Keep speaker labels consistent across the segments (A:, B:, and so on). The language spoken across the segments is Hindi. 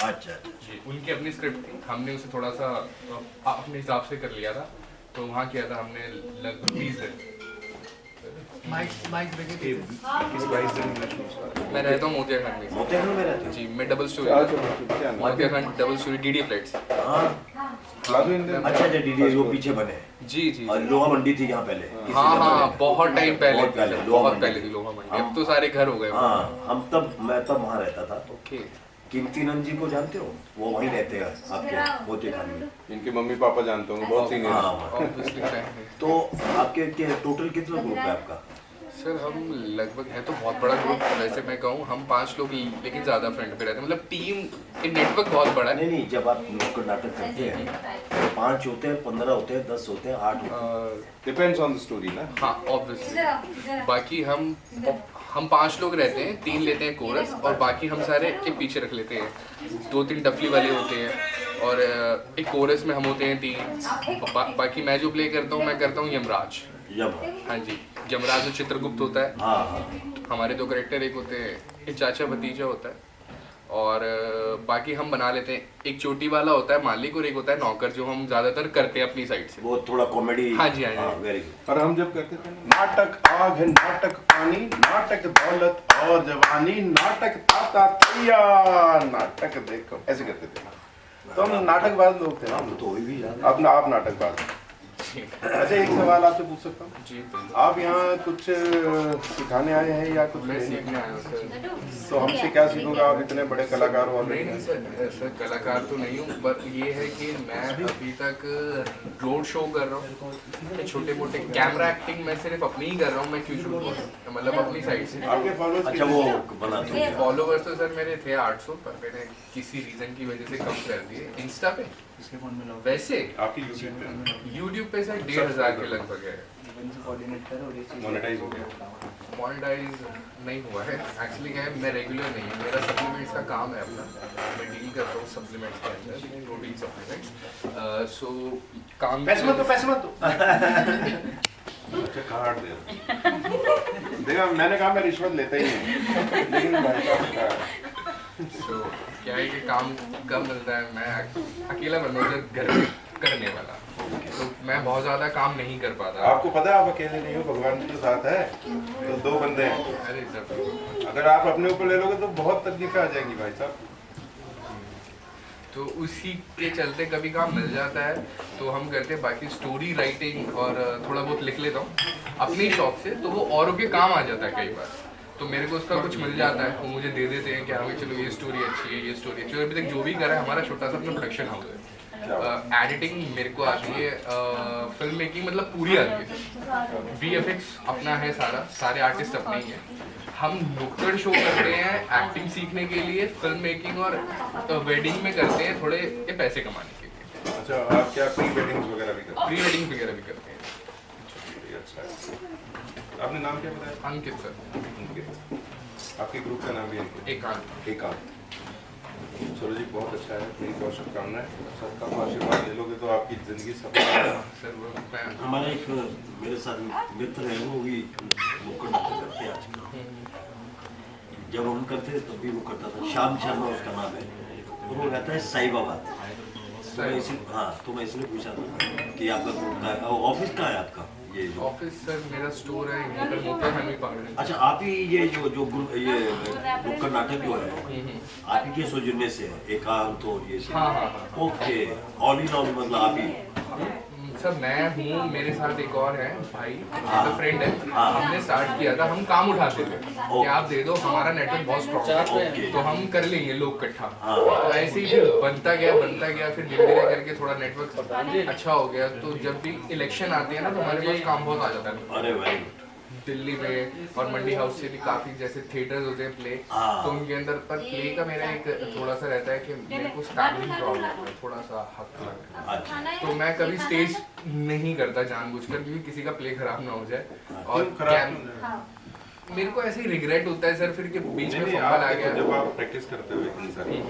A: अच्छा
B: जी, उनकी अपनी स्क्रिप्ट थी, हमने उसे थोड़ा सा अपने हिसाब से कर लिया था, तो वहाँ किया था हमने लगभग 20 दिन।
C: किस प्राइस दिन में
B: मैं रहता हूँ मोतिया खंड में।
A: मोतिया में रहते हो?
B: जी, मैं डबल स्टोरी मोतिया खंड डबल स्टोरी डीडी फ्लैट्स।
A: हाँ
C: अच्छा
A: अच्छा डीडी वो पीछे बने हैं।
B: जी जी
A: और लोहा मंडी थी यहाँ पहले। किसी
B: हाँ
A: का
B: हाँ,
A: पहले।
B: बहुत टाइम पहले
A: बहुत
B: थी
A: पहले,
B: सर,
A: लोहा
B: बहुत
A: मंडी
B: पहले
A: थी।
B: थी लोहा मंडी। अब तो सारे घर हो गए।
A: हाँ मैं तब वहाँ रहता था।
B: ओके।
A: कीमती नंद जी को जानते हो? वो वहीं रहते हैं आपके मोतिया खान में।
C: इनके मम्मी पापा जानते होंगे, बहुत सीनियर।
A: हाँ
B: ऑब्वियसली फैन।
A: तो आपके टोटल कितना ग्रुप है आपका?
B: सर हम लगभग है तो बहुत बड़ा ग्रुप, वैसे मैं कहूँ हम 5 लोग लेकिन ज़्यादा फ्रेंड पे रहते हैं, मतलब टीम नेटवर्क बहुत बड़ा है।
A: नहीं जब आप नुक्कड़ नाटक करते हैं 5 होते हैं, 15 होते हैं, 10 होते हैं, 8 होते हैं।
C: डिपेंड्स ऑन द स्टोरी ना।
B: हाँ ऑब्वियसली। बाकी हम 5 लोग रहते हैं, 3 लेते हैं कोरस और बाकी हम सारे एक पीछे रख लेते हैं, 2-3 डफली वाले होते हैं और एक कोरस में हम होते हैं 3। बाकी मैं जो प्ले करता हूँ मैं करता हूँ यमराज। हाँ जी, यमराज जो चित्रगुप्त होता है।
A: हाँ
B: हमारे 2 कैरेक्टर, एक होते हैं एक चाचा भतीजा होता है और बाकी हम बना लेते हैं, एक चोटी वाला होता है मालिक और एक होता है नौकर, जो हम ज्यादातर करते हैं अपनी साइड से।
A: वो थोड़ा कॉमेडी।
B: हाँ जी हाँ जी।
A: Very good.
C: और हम जब करते थे नाटक आग है, नाटक पानी, नाटक दौलत और जवानी, नाटक ताता तैयार, नाटक देखो, ऐसे करते थे। तो हम नाटकबाज लोग थे ना।
A: तो वही भी याद है।
C: अपना आप नाटकबाज। अच्छा एक सवाल आपसे पूछ सकता हूँ?
B: जी
C: आप यहाँ कुछ सिखाने आए हैं या कुछ
B: मैं
C: लेने?
B: सीखने आया हूँ सर।
C: तो हमसे क्या सीखोगे? आप इतने बड़े कलाकार हो।
B: नहीं नहीं सर कलाकार तो नहीं हूँ, पर ये है कि मैं अभी तक रोड शो कर रहा हूँ, छोटे मोटे कैमरा एक्टिंग मैं सिर्फ अपनी ही कर रहा हूँ। मैं क्यों शूट करूँ, मतलब अपनी साइड से।
C: आपके फॉलोअर्स
A: अच्छा वो बनाते हैं।
B: फॉलोवर्स तो सर मेरे थे 800, पर मैंने किसी रीजन की वजह से कम कर दिए। इंस्टा पे वैसे
C: आपकी
B: यूट्यूब पे सर 1500 के लगभग है।
C: मोनेटाइज हो गया?
B: मोनेटाइज नहीं हुआ है एक्चुअली। क्या है, मैं रेगुलर नहीं हूँ, मेरा सप्लीमेंट्स का काम है अपना, मैं डील करता हूँ सप्लीमेंट्स के अंदर, प्रोटीन सप्लीमेंट्स। सो काम
C: पैसे मत दो। अच्छा कार्ड दे देखा, मैंने कहा मैं रिश्वत लेता ही नहीं, लेकिन भाई साहब
B: सो क्या है कि काम कब मिलता है, मैं अकेला बंदा हूँ घर में करने वाला, तो मैं बहुत ज़्यादा काम नहीं कर पाता।
C: आपको पता है आप अकेले नहीं हो, भगवान के साथ है, तो 2 बंदे हैं।
B: अरे सर
C: अगर आप अपने ऊपर ले लोगे तो बहुत तकलीफें आ जाएंगी भाई साहब।
B: तो उसी के चलते कभी काम मिल जाता है तो हम करते हैं, बाकी स्टोरी राइटिंग और थोड़ा बहुत लिख लेता हूँ अपने शौक से, तो वो औरों के काम आ जाता है कई बार। तो मेरे को उसका कुछ मिल जाता है, वो मुझे दे देते हैं कि हाँ भाई चलो ये स्टोरी अच्छी है, ये स्टोरी अच्छी है। अभी तक जो भी करा है हमारा छोटा सा अपना प्रोडक्शन हाउस है। एडिटिंग मेरे को आती है, फिल्म मेकिंग मतलब पूरी आती है, VFX अपना है, सारे आर्टिस्ट अपने ही हैं। हम नुक्कड़ शो करते हैं एक्टिंग सीखने के लिए, फिल्म मेकिंग और वेडिंग में करते हैं थोड़े ये पैसे कमाने के लिए।
C: अच्छा आप क्या प्री वेडिंग्स वगैरह भी करते
B: प्री वेडिंग वगैरह भी करते हैं।
C: हैं? अच्छा है। आपने नाम क्या बताया?
B: अंकित सर।
C: अंकित। आपके ग्रुप का नाम भी अंकित?
B: एकांत।
C: चलो जी बहुत अच्छा है, मेरी बहुत शुभकामनाएं। सबका आशीर्वाद ले लोगे तो आपकी जिंदगी सफल है।
B: सर वो मैं
A: हमारा एक मेरे साथ मित्र है, वो भी नुक्कड़ नाटक करते हैं आजकल। जब हम करते थे तब भी वो करता था, श्याम शर्मा उसका नाम है, और वो रहता है साईबाबाद। तो मैं इसलिए पूछा था कि आपका ग्रुप का ऑफिस कहाँ है आपका? ये
B: ऑफिस सर मेरा स्टोर है होटल मोतिया खान में।
A: अच्छा आप ही ये जो ग्रुप ये नुक्कड़ नाटक जो है आप ही के सौजन्य से है, एकांत और ये सब?
B: हाँ।
A: ओके, ऑल इन ऑल मतलब आप ही?
B: सर मैं हूँ, मेरे साथ एक और है भाई, मेरा फ्रेंड है, हमने स्टार्ट किया था, हम काम उठाते थे कि आप दे दो, हमारा नेटवर्क बहुत स्ट्रॉन्ग है तो हम कर लेंगे लोग इकट्ठा। तो ऐसे ही फिर बनता गया, फिर धीरे धीरे करके थोड़ा नेटवर्क अच्छा हो गया। तो जब भी इलेक्शन आती है ना तो हमारे पास काम बहुत आ जाता है।
A: अरे वेरी गुड।
B: दिल्ली में और मंडी हाउस से भी काफी जैसे थिएटर्स होते हैं प्ले, तो उनके अंदर पर प्ले का मेरा एक थोड़ा सा रहता है कि मेरे को स्टैंडिंग प्रॉब्लम है, थोड़ा सा हक लगता है, तो मैं कभी स्टेज नहीं करता जानबूझकर, क्योंकि किसी का प्ले खराब ना हो जाए। और मेरे को ऐसे ही रिग्रेट होता है सर फिर के बीच में फंबल आ गया।
C: जब आप प्रैक्टिस करते हो इतनी सारी,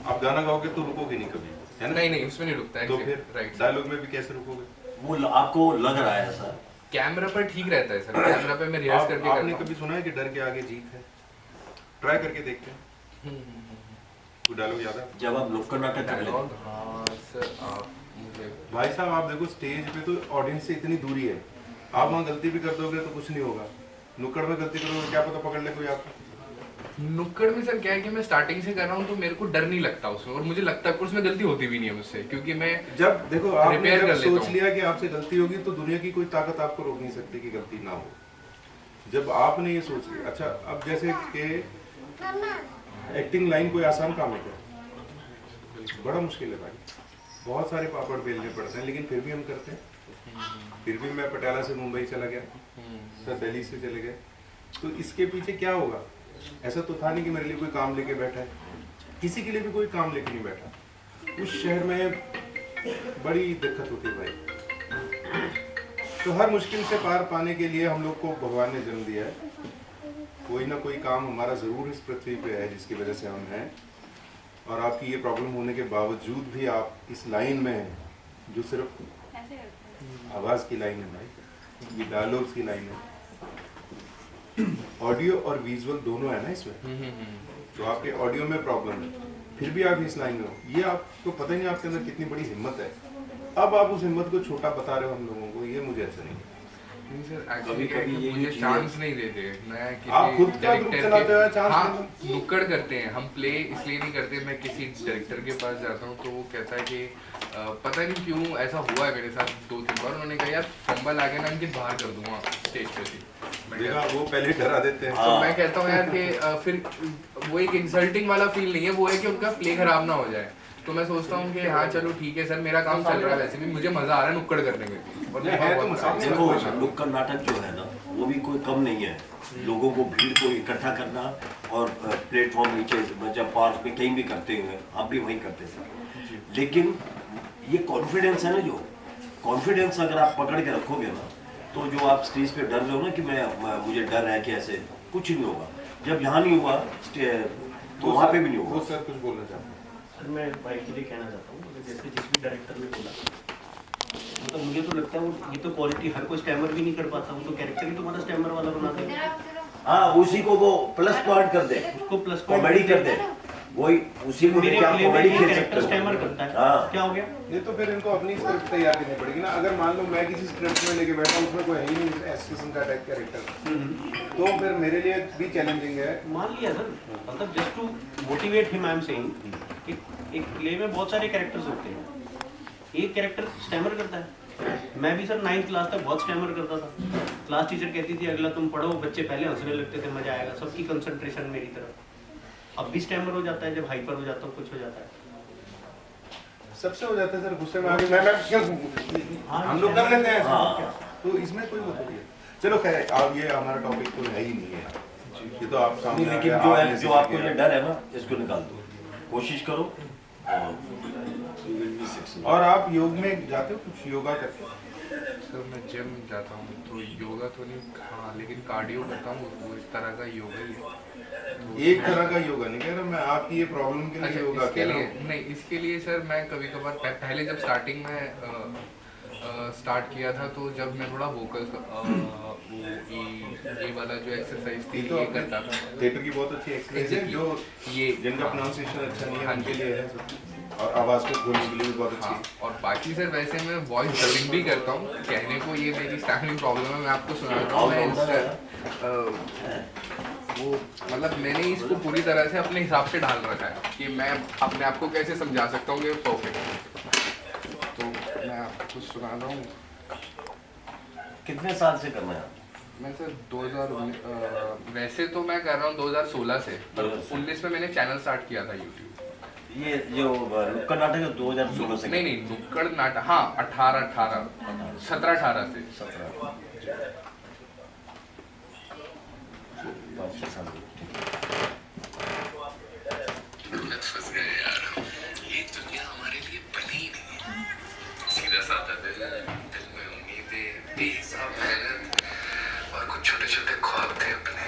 C: आप गाना गाओगे तो रुकोगे नहीं कभी, है ना?
B: नहीं उसमें नहीं रुकता है।
C: तो फिर
B: राइट,
C: डायलॉग में भी कैसे रुकोगे?
A: वो आपको लग रहा है ऐसा?
B: कैमरा पर ठीक रहता है सर, कैमरा पे मैं रिहर्स करके
C: आपने कभी सुना है कि डर के आगे जीत है? ट्राई करके देखते हैं। कोई डायलॉग याद है?
A: जब आप नुक्कड़ नाटक कर
B: डायलॉग,
A: लेते
B: हाँ सर आप मुझे
C: भाई साहब आप देखो स्टेज पे तो ऑडियंस से इतनी दूरी है, आप वहाँ गलती भी कर दोगे तो कुछ नहीं होगा, नुक्कड़ में गलती करोगे क्या पता पकड़ ले कोई आपको।
B: नुक्कड़ में सर क्या है कि मैं स्टार्टिंग से कर रहा हूँ तो मेरे को डर नहीं लगता उसमें, और मुझे लगता है कि उसमें गलती होती भी नहीं है मुझसे, क्योंकि मैं
C: जब देखो आपने
B: Prepare
C: जब
B: कर लेता
C: सोच
B: हूँ।
C: लिया कि आपसे गलती होगी तो दुनिया की कोई ताकत आपको रोक नहीं सकती कि गलती ना हो। जब आपने ये सोच लिया, अच्छा अब जैसे कि एक्टिंग लाइन कोई आसान काम है क्या? बड़ा मुश्किल है भाई, बहुत सारे पापड़ बेलने पड़ते हैं, लेकिन फिर भी हम करते हैं। फिर भी मैं पटियाला से मुंबई चला गया, सर दिल्ली से चले गए, तो इसके पीछे क्या होगा? ऐसा तो था नहीं कि मेरे लिए कोई काम लेके बैठा है, किसी के लिए भी कोई काम लेके नहीं बैठा। उस शहर में बड़ी दिक्कत होती है भाई, तो हर मुश्किल से पार पाने के लिए हम लोग को भगवान ने जन्म दिया है। कोई ना कोई काम हमारा ज़रूर इस पृथ्वी पे है जिसकी वजह से हम हैं, और आपकी ये प्रॉब्लम होने के बावजूद भी आप इस लाइन में हैं, जो सिर्फ आवाज़ की लाइन है भाई, ये डायलॉग्स की लाइन है। ऑडियो और विजुअल दोनों है ना इसमें, तो आपके ऑडियो में प्रॉब्लम है, फिर भी आप इस लाइन में हो, ये आपको पता ही नहीं आपके अंदर कितनी बड़ी हिम्मत है। अब आप उस हिम्मत को छोटा बता रहे हो हम लोगों को, ये मुझे अच्छा नहीं है।
B: नहीं सर,
A: कभी
B: एक्चुअली
A: कभी ये
B: मुझे
A: चीज़ें-
B: चांस नहीं देते। मैं
C: आप
B: किसी
C: खुद का ग्रुप
B: डायरेक्टर
C: चलाते हो या
B: के,
C: चांस
B: हाँ
C: देते
B: नुक्कड़ करते हैं हम, प्ले इसलिए नहीं करते। मैं किसी डायरेक्टर के पास जाता हूँ तो वो कहता है कि पता नहीं क्यों ऐसा हुआ है मेरे साथ 2-3 बार, उन्होंने कहा यार फंबल आ गया ना इनके बाहर कर दूंगा स्टेज पे से। मैं
C: देखा,
B: कहता-
C: वो पहले डरा देते हैं।
B: तो मैं कहता हूँ यार कि फिर वो एक इंसल्टिंग वाला फील नहीं है, वो है कि उनका प्ले खराब ना हो जाए। तो मैं सोचता हूँ कि हाँ चलो ठीक है सर, मेरा काम चल रहा है, वैसे भी मुझे मजा आ रहा है नुक्कड़ करने में भी, और
C: नहीं, है तो मजा।
A: देखो नुक्कड़ नाटक जो है ना वो भी कोई कम नहीं है। लोगों को भीड़ को इकट्ठा करना, और प्लेटफॉर्म नीचे जब पार्क में कहीं भी करते हुए आप भी वहीं करते थे, लेकिन ये कॉन्फिडेंस है ना, जो कॉन्फिडेंस अगर आप पकड़ के रखोगे ना, तो जो आप स्टेज पे डर रहे हो ना कि मुझे डर है कि ऐसे, कुछ नहीं होगा। जब यहाँ नहीं हुआ तो वहाँ पे भी नहीं
C: वो
A: होगा।
C: सर कुछ बोलना चाहते हैं।
D: सर मैं भाई के लिए कहना चाहता हूँ, जैसे जिस भी डायरेक्टर ने बोला, मतलब मुझे तो लगता है वो ये तो क्वालिटी हर कोई स्टैमर भी नहीं कर पाता, वो तो कैरेक्टर ही तुम्हारा स्टैमर वाला बना दे,
A: हाँ, उसी को वो प्लस पॉइंट कर दे,
D: उसको प्लस
A: कॉमेडी कर दे, वही उसी को
D: मेरे
A: लेके आप
D: प्ले में
A: कॉमेडी खेल
D: कैरेक्टर
A: सकते हो।
D: स्टैमर करता है,
A: हाँ।
D: क्या हो गया?
C: ये तो फिर इनको अपनी स्क्रिप्ट तैयार करनी पड़ेगी ना। अगर मान लो मैं किसी स्क्रिप्ट में लेके बैठा हूँ, उसमें कोई है ही नहीं ऐसे किस्म का टाइप कैरेक्टर, तो फिर मेरे लिए भी चैलेंजिंग है।
D: मान लिया सर, मतलब just to motivate him I am saying कि एक प्ले में बहुत सारे कैरेक्टर्स होते हैं, एक कैरेक्टर स्टैमर करता है। मैं भी सर 9th क्लास तक बहुत स्टैमर करता था, क्लास टीचर कहती थी अगला तुम पढ़ो, बच्चे पहले हंसने लगते थे, मजा आएगा, सबकी कंसंट्रेशन मेरी तरफ। अब भी स्टैमर हो जाता है, जब हाइपर हो जाता हूँ, कुछ हो जाता है,
C: सबसे हो जाता है सर, गुस्से में आके मैं क्यों, हम लोग कर लेते हैं, तो इसमें कोई वो थोड़ी है। चलो खैर, अब ये हमारा टॉपिक तो है ही नहीं है, ये तो आप सामने
A: लेकिन
C: आ
A: जो
C: गए,
A: है,
C: आपने
A: जो आपको ये डर है ना, इसको निकाल दो, कोशिश करो, और you will be successful।
C: और आप योग में जाते हो, कुछ योगा करते हो?
B: सर मैं जिम जाता हूँ तो योगा तो नहीं, हाँ लेकिन कार्डियो करता हूँ, वो इस तरह का योगा ही है। तो
C: एक तरह का योगा नहीं कह रहा मैं, आपकी ये प्रॉब्लम के लिए
B: अच्छा,
C: योगा
B: इसके
C: कह रहा
B: लिए
C: हूँ।
B: नहीं, इसके लिए सर मैं कभी कभार पहले जब स्टार्टिंग में स्टार्ट किया था, तो जब मैं थोड़ा वोकल ये वाला जो एक्सरसाइज थी
C: तो
B: ये करता था।
C: थिएटर की बहुत अच्छी एक्सरसाइज है, जो
B: ये
C: जिनका प्रोनाउंसिएशन अच्छा नहीं है
B: हाँ
C: उनके
B: जी।
C: लिए है सब, और आवाज को खोलने के लिए भी बहुत अच्छी
B: हाँ,
C: है।
B: और बाकी सर वैसे मैं वॉइस डबिंग भी करता हूँ, कहने को ये मेरी स्टैंडिंग प्रॉब्लम है, मैं आपको सुनाता हूँ। मैं वो मतलब मैंने इसको पूरी तरह से अपने हिसाब से ढाल रखा है कि मैं अपने आप को कैसे समझा सकता हूँ कि परफेक्ट है। तो मैं आपको सुनाता हूँ।
A: कितने साल से करना है?
B: मैं सर 2019 वैसे तो मैं कर रहा हूँ 2016 से, पर 19 में मैंने चैनल स्टार्ट किया था यूट्यूब।
A: ये जो नुक्कड़ नाटक है 2016 से?
B: नहीं, नुक्कड़ नाटक हाँ 17-18 से।
A: 17 साल।
B: फंस गए यार, ये दुनिया हमारे लिए बनी ही नहीं है। सीधा साधा दिल में उम्मीदें, बेहिसाब मेहनत और कुछ छोटे छोटे ख्वाब थे अपने,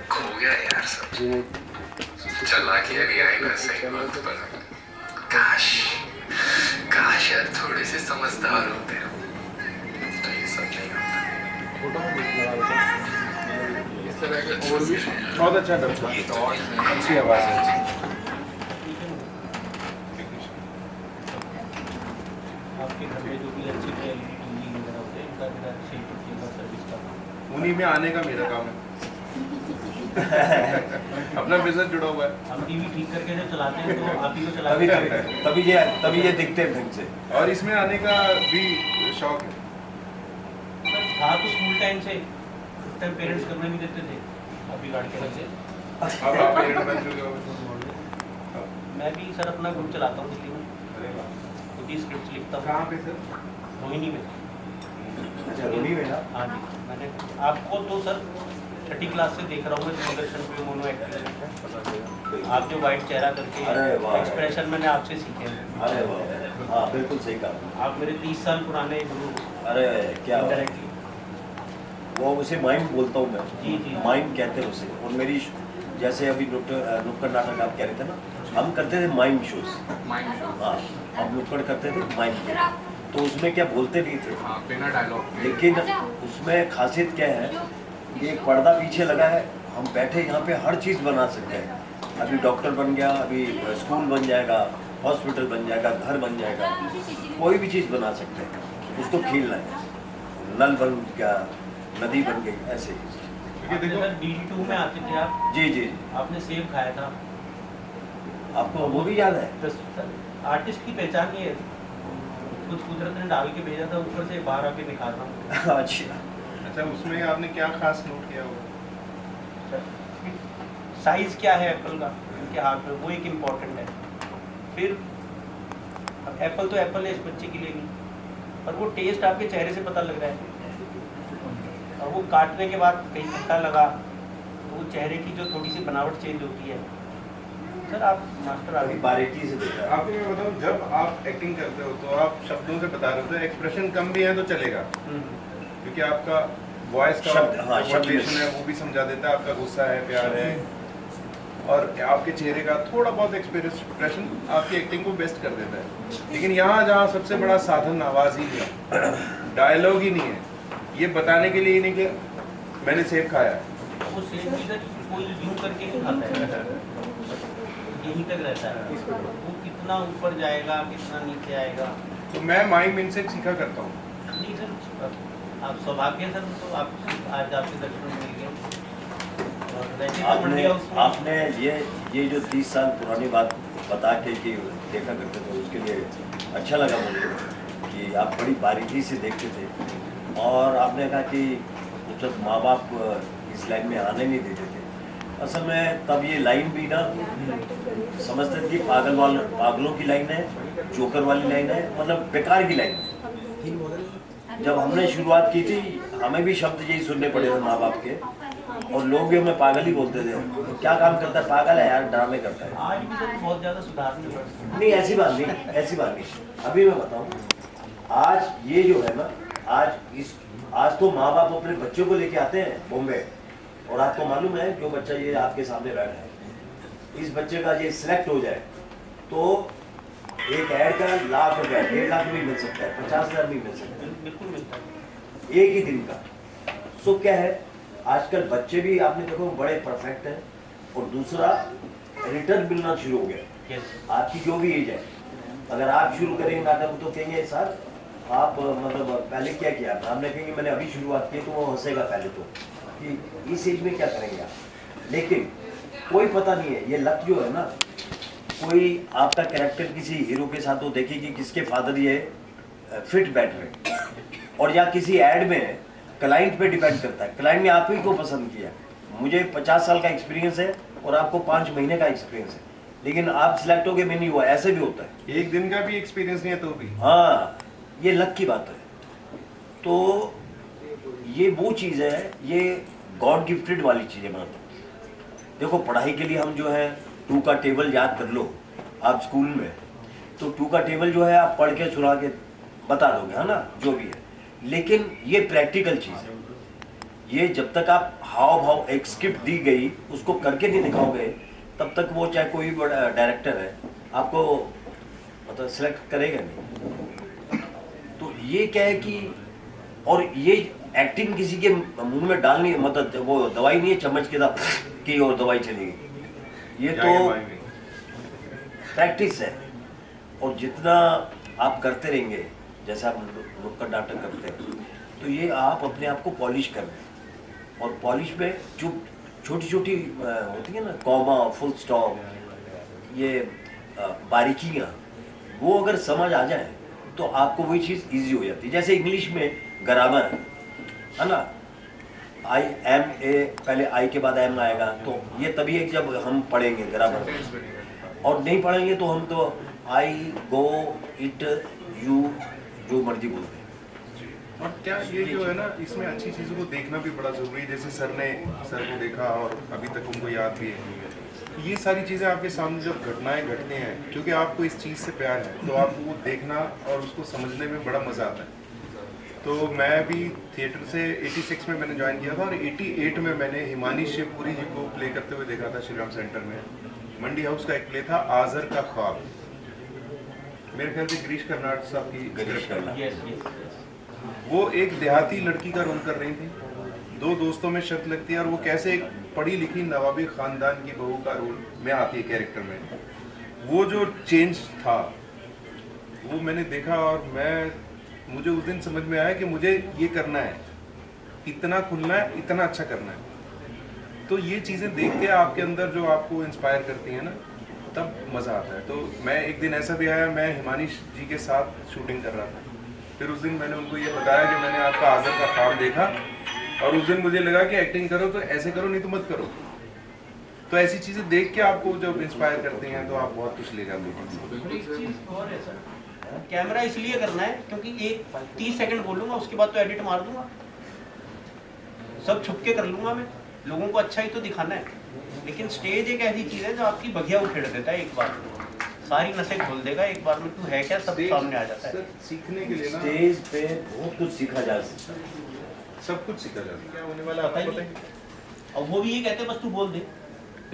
B: खो गया यार सब। चला किया नहीं आएगा सही वक्त पर। काश यार थोड़े से समझदार होते तो ये सब नहीं होता। इस तरह के और भी
C: बहुत अच्छा डर, अच्छी आवाज है।
D: आपके घर में जो भी LCD टीवी वगैरह होते हैं इनका मेरा सेल करके सर्विस का।
C: उन्हीं में आने का मेरा काम है। अपना बिजनेस जुड़ा हुआ है।
D: हम टीवी ठीक करके जब चलाते हैं तो आप ही को चलाते
A: तभी
D: हैं।
A: तभी ये दिखते हैं ढंग से।
C: और इसमें आने का भी शौक है।
D: था तो स्कूल टाइम से, उस टाइम पेरेंट्स करने भी देते थे, अभी गाड़ के रख से।
C: अब आप पेरेंट बन चुके हो।
D: मैं भी सर अपना ग्रुप चलाता हूँ दिल्ली में,
C: अरे वाह।
D: खुद ही स्क्रिप्ट लिखता हूँ।
C: कहाँ पे सर?
D: रोहिणी में।
A: अच्छा रोनी में ना?
D: हाँ जी, मैंने आपको तो सर 30 क्लास से देख रहा हूँ मैं दूरदर्शन पे मोनो एक्टिंग। आप जो वाइट चेहरा करके
A: अरे वाह।
D: एक्सप्रेशन मैंने आपसे सीखे हैं।
A: अरे वाह, हाँ बिल्कुल सही कहा।
D: आप मेरे 30 साल पुराने गुरु
A: अरे क्या बात।
D: डायरेक्टली।
A: वो उसे माइम बोलता हूँ मैं।
D: जी, जी।
A: माइम कहते हैं उसे। और मेरी जैसे अभी नुक्कड़ नाटक आप कह रहे थे ना, हम करते थे माइम शोज।
B: Mind show.
A: हाँ, हम नुक्कड़ करते थे माइम। तो उसमें क्या बोलते नहीं थे,
B: हाँ बिना डायलॉग के।
A: लेकिन उसमें खासियत क्या है कि एक पर्दा पीछे लगा है, हम बैठे यहाँ पे हर चीज़ बना सकते हैं। अभी डॉक्टर बन गया, अभी स्कूल बन जाएगा, हॉस्पिटल बन जाएगा, घर बन जाएगा, कोई भी चीज़ बना सकते हैं, उसको खीलना है। नल बन गया, नदी बन गई, ऐसे ही।
C: क्योंकि देखो
D: सर DD2 में आते थे आप,
A: जी जी,
D: आपने सेब खाया था।
A: आपको वो भी याद है?
D: बस सर आर्टिस्ट की पहचान ये है, कुछ कुदरत ने डाल के भेजा था, ऊपर से बाहर आके दिखा रहा हूँ।
A: अच्छा,
C: अच्छा, उसमें आपने क्या खास नोट किया होगा?
D: साइज क्या है एप्पल का उनके हाथ में, वो एक इम्पॉर्टेंट है। फिर अब एप्पल तो एप्पल है इस बच्चे के लिए भी, पर वो टेस्ट आपके चेहरे से पता लग रहा है। और वो काटने के बाद कहीं खट्टा लगा तो वो चेहरे की जो थोड़ी सी बनावट चेंज होती है। सर आप मास्टर
A: अभी
D: आगे
A: बारीकी से देखा।
C: आपको मैं बताऊं, जब आप एक्टिंग करते हो तो आप शब्दों से बता रहे हो, एक्सप्रेशन कम भी है तो चलेगा, क्योंकि आपका वॉइस का
A: शब्द, हाँ, शब्द
C: modulation है, वो भी समझा देता है आपका गुस्सा है, प्यार है, और आपके चेहरे का थोड़ा बहुत एक्सप्रेशन आपकी एक्टिंग को बेस्ट कर देता है। लेकिन यहाँ जहाँ सबसे बड़ा साधन आवाज़ ही नहीं है, डायलॉग ही नहीं है, ये बताने के लिए ही नहीं कि मैंने सेब खाया है।
D: वो सेम चीज़ कोई यूं करके नहीं खाता है, यहीं तक रहता है। वो कितना ऊपर जाएगा, कितना नीचे आएगा।
C: तो मैं माइम इनसे सीखा करता हूँ।
D: नहीं सर, आप सौभाग्य सर, तो आप आज आपके दर्शन मिल गए। और वैसे तो मंडी हाउस में
A: आपने ये जो 30 साल पुरानी बात बता के कि देखा करते थे, उसके लिए अच्छा लगा मुझे कि आप बड़ी बारीकी से देखते थे। और आपने कहा कि जब माँ बाप इस लाइन में आने नहीं देते थे, असल में तब ये लाइन भी ना समझते थे कि पागलों की लाइन है, जोकर वाली लाइन है, मतलब बेकार की लाइन है। जब हमने शुरुआत की थी, हमें भी शब्द यही सुनने पड़े थे माँ बाप के, और लोग भी हमें पागल ही बोलते थे। क्या काम करता है, पागल है यार, ड्रामे करता है।
D: आज भी सर बहुत ज़्यादा सुधार नहीं हुआ।
A: नहीं, ऐसी बात नहीं, ऐसी बात नहीं। अभी मैं बताऊं, आज ये जो है ना, आज तो माँ बाप अपने बच्चों को लेके आते हैं बॉम्बे, और आपको मालूम है जो बच्चा ये आपके सामने बैठा है, इस बच्चे का ये सिलेक्ट हो जाए तो एक ऐड का लाख रुपया, 1.5 लाख भी मिल सकता है, 50,000 भी मिल सकता है,
D: बिल्कुल मिलता है।
A: एक ही दिन का। सो क्या है, आजकल बच्चे भी आपने देखो बड़े परफेक्ट हैं, और दूसरा रिटर्न मिलना शुरू हो गया।
D: Yes.
A: आपकी जो भी एज है, अगर आप शुरू करेंगे नाटक तो कहेंगे सर आप मतलब पहले क्या किया, आपने कहेंगे मैंने अभी शुरुआत की, तो वो हंसेगा पहले तो कि इस एज में क्या करेंगे आप। लेकिन कोई पता नहीं है, ये लक जो है ना, कोई आपका कैरेक्टर किसी हीरो के साथ वो देखे कि किसके फादर ये फिट बैठ रहे, और या किसी एड में क्लाइंट पे डिपेंड करता है, क्लाइंट ने आप ही को पसंद किया। मुझे 50 साल का एक्सपीरियंस है और आपको 5 महीने का एक्सपीरियंस है, लेकिन आप सिलेक्ट हो गए, मैं नहीं हुआ, ऐसे भी होता है।
C: एक दिन का भी एक्सपीरियंस नहीं है तो भी।
A: हाँ, ये लक की बात है। तो ये वो चीज़ है, ये गॉड गिफ्टेड वाली चीज़ है। मतलब देखो, पढ़ाई के लिए हम जो है 2 का टेबल याद कर लो आप स्कूल में, तो 2 का टेबल जो है आप पढ़ के सुना के बता दोगे, है ना, जो भी है। लेकिन ये प्रैक्टिकल चीज़ है, ये जब तक आप हाव भाव एक स्क्रिप्ट दी गई उसको करके नहीं दिखाओगे, तब तक वो चाहे कोई बड़ा डायरेक्टर है आपको मतलब सेलेक्ट करेगा नहीं। तो ये क्या है कि, और ये एक्टिंग किसी के मुंह में डालनी है, मतलब वो दवाई नहीं है चम्मच के साथ की और दवाई चलेगी, ये तो प्रैक्टिस है। और जितना आप करते रहेंगे जैसे आप नुक्कड़ नाटक करते हैं, तो ये आप अपने आप को पॉलिश कर रहे हैं, और पॉलिश में जो छोटी छोटी होती है ना, कॉमा, फुल स्टॉप, ये बारीकियाँ, वो अगर समझ आ जाए तो आपको वही चीज़ इजी हो जाती है। जैसे इंग्लिश में ग्रामर है ना, आई एम ए, पहले आई के बाद एम आएगा, तो ये तभी है जब हम पढ़ेंगे ग्रामर, और नहीं पढ़ेंगे तो हम तो आई, गो, इट, यू, जो मर्जी बोलते हैं।
C: और क्या ये जो है ना, इसमें अच्छी चीज़ों को देखना भी बड़ा ज़रूरी है। जैसे सर को देखा और अभी तक उनको याद भी है, ये सारी चीज़ें आपके सामने जब घटनाएं घटते हैं, क्योंकि आपको इस चीज़ से प्यार है, तो आपको वो देखना और उसको समझने में बड़ा मज़ा आता है। तो मैं भी थिएटर से 86 में मैंने ज्वाइन किया था, और 88 में मैंने हिमानी शिवपुरी जी को प्ले करते हुए देखा था श्रीराम सेंटर में। मंडी हाउस का एक प्ले था आज़र का ख्वाब, मेरे ख्याल से गिरीश कर्नाड साहब की
A: गिरीश कर्नाड।
C: वो एक देहाती लड़की का रोल कर रही थी, दो दोस्तों में शर्त लगती है, और वो कैसे एक पढ़ी लिखी नवाबी खानदान की बहू का रोल में आती है कैरेक्टर में। वो जो चेंज था वो मैंने देखा, और मुझे उस दिन समझ में आया कि मुझे ये करना है, इतना खुलना है, इतना अच्छा करना है। तो ये चीज़ें देख के आपके अंदर जो आपको इंस्पायर करती हैं ना, तब मज़ा आता है। तो मैं एक दिन ऐसा भी आया, मैं हिमानी जी के साथ शूटिंग कर रहा था, फिर उस दिन मैंने उनको ये बताया कि मैंने आपका आज़र का ख्वाब देखा, और उस दिन मुझे लगा कि एक्टिंग करो तो ऐसे करो, नहीं तो मत करो। तो ऐसी चीज़ें देख के आपको जब इंस्पायर करती हैं तो आप बहुत कुछ ले जाते हैं।
D: एक चीज़ और है सर, कैमरा इसलिए करना है क्योंकि एक 30 सेकंड बोलूँगा, उसके बाद तो एडिट मार दूंगा, सब छुप के कर लूँगा मैं, लोगों को अच्छा ही तो दिखाना है। लेकिन स्टेज एक ऐसी चीज़ है जो आपकी बगिया उखेड़ देता है, एक बार सारी नसें खोल देगा, एक बार में तू है क्या सब सामने आ जाता है।
C: सर सीखने के लिए ना
A: स्टेज पे बहुत कुछ सीखा जा सकता है,
C: सब कुछ सीखा जाता है। क्या होने वाला
D: पता ही
C: आपको पता
D: नहीं।
C: है?
D: और वो भी ये कहते हैं बस तू बोल दे।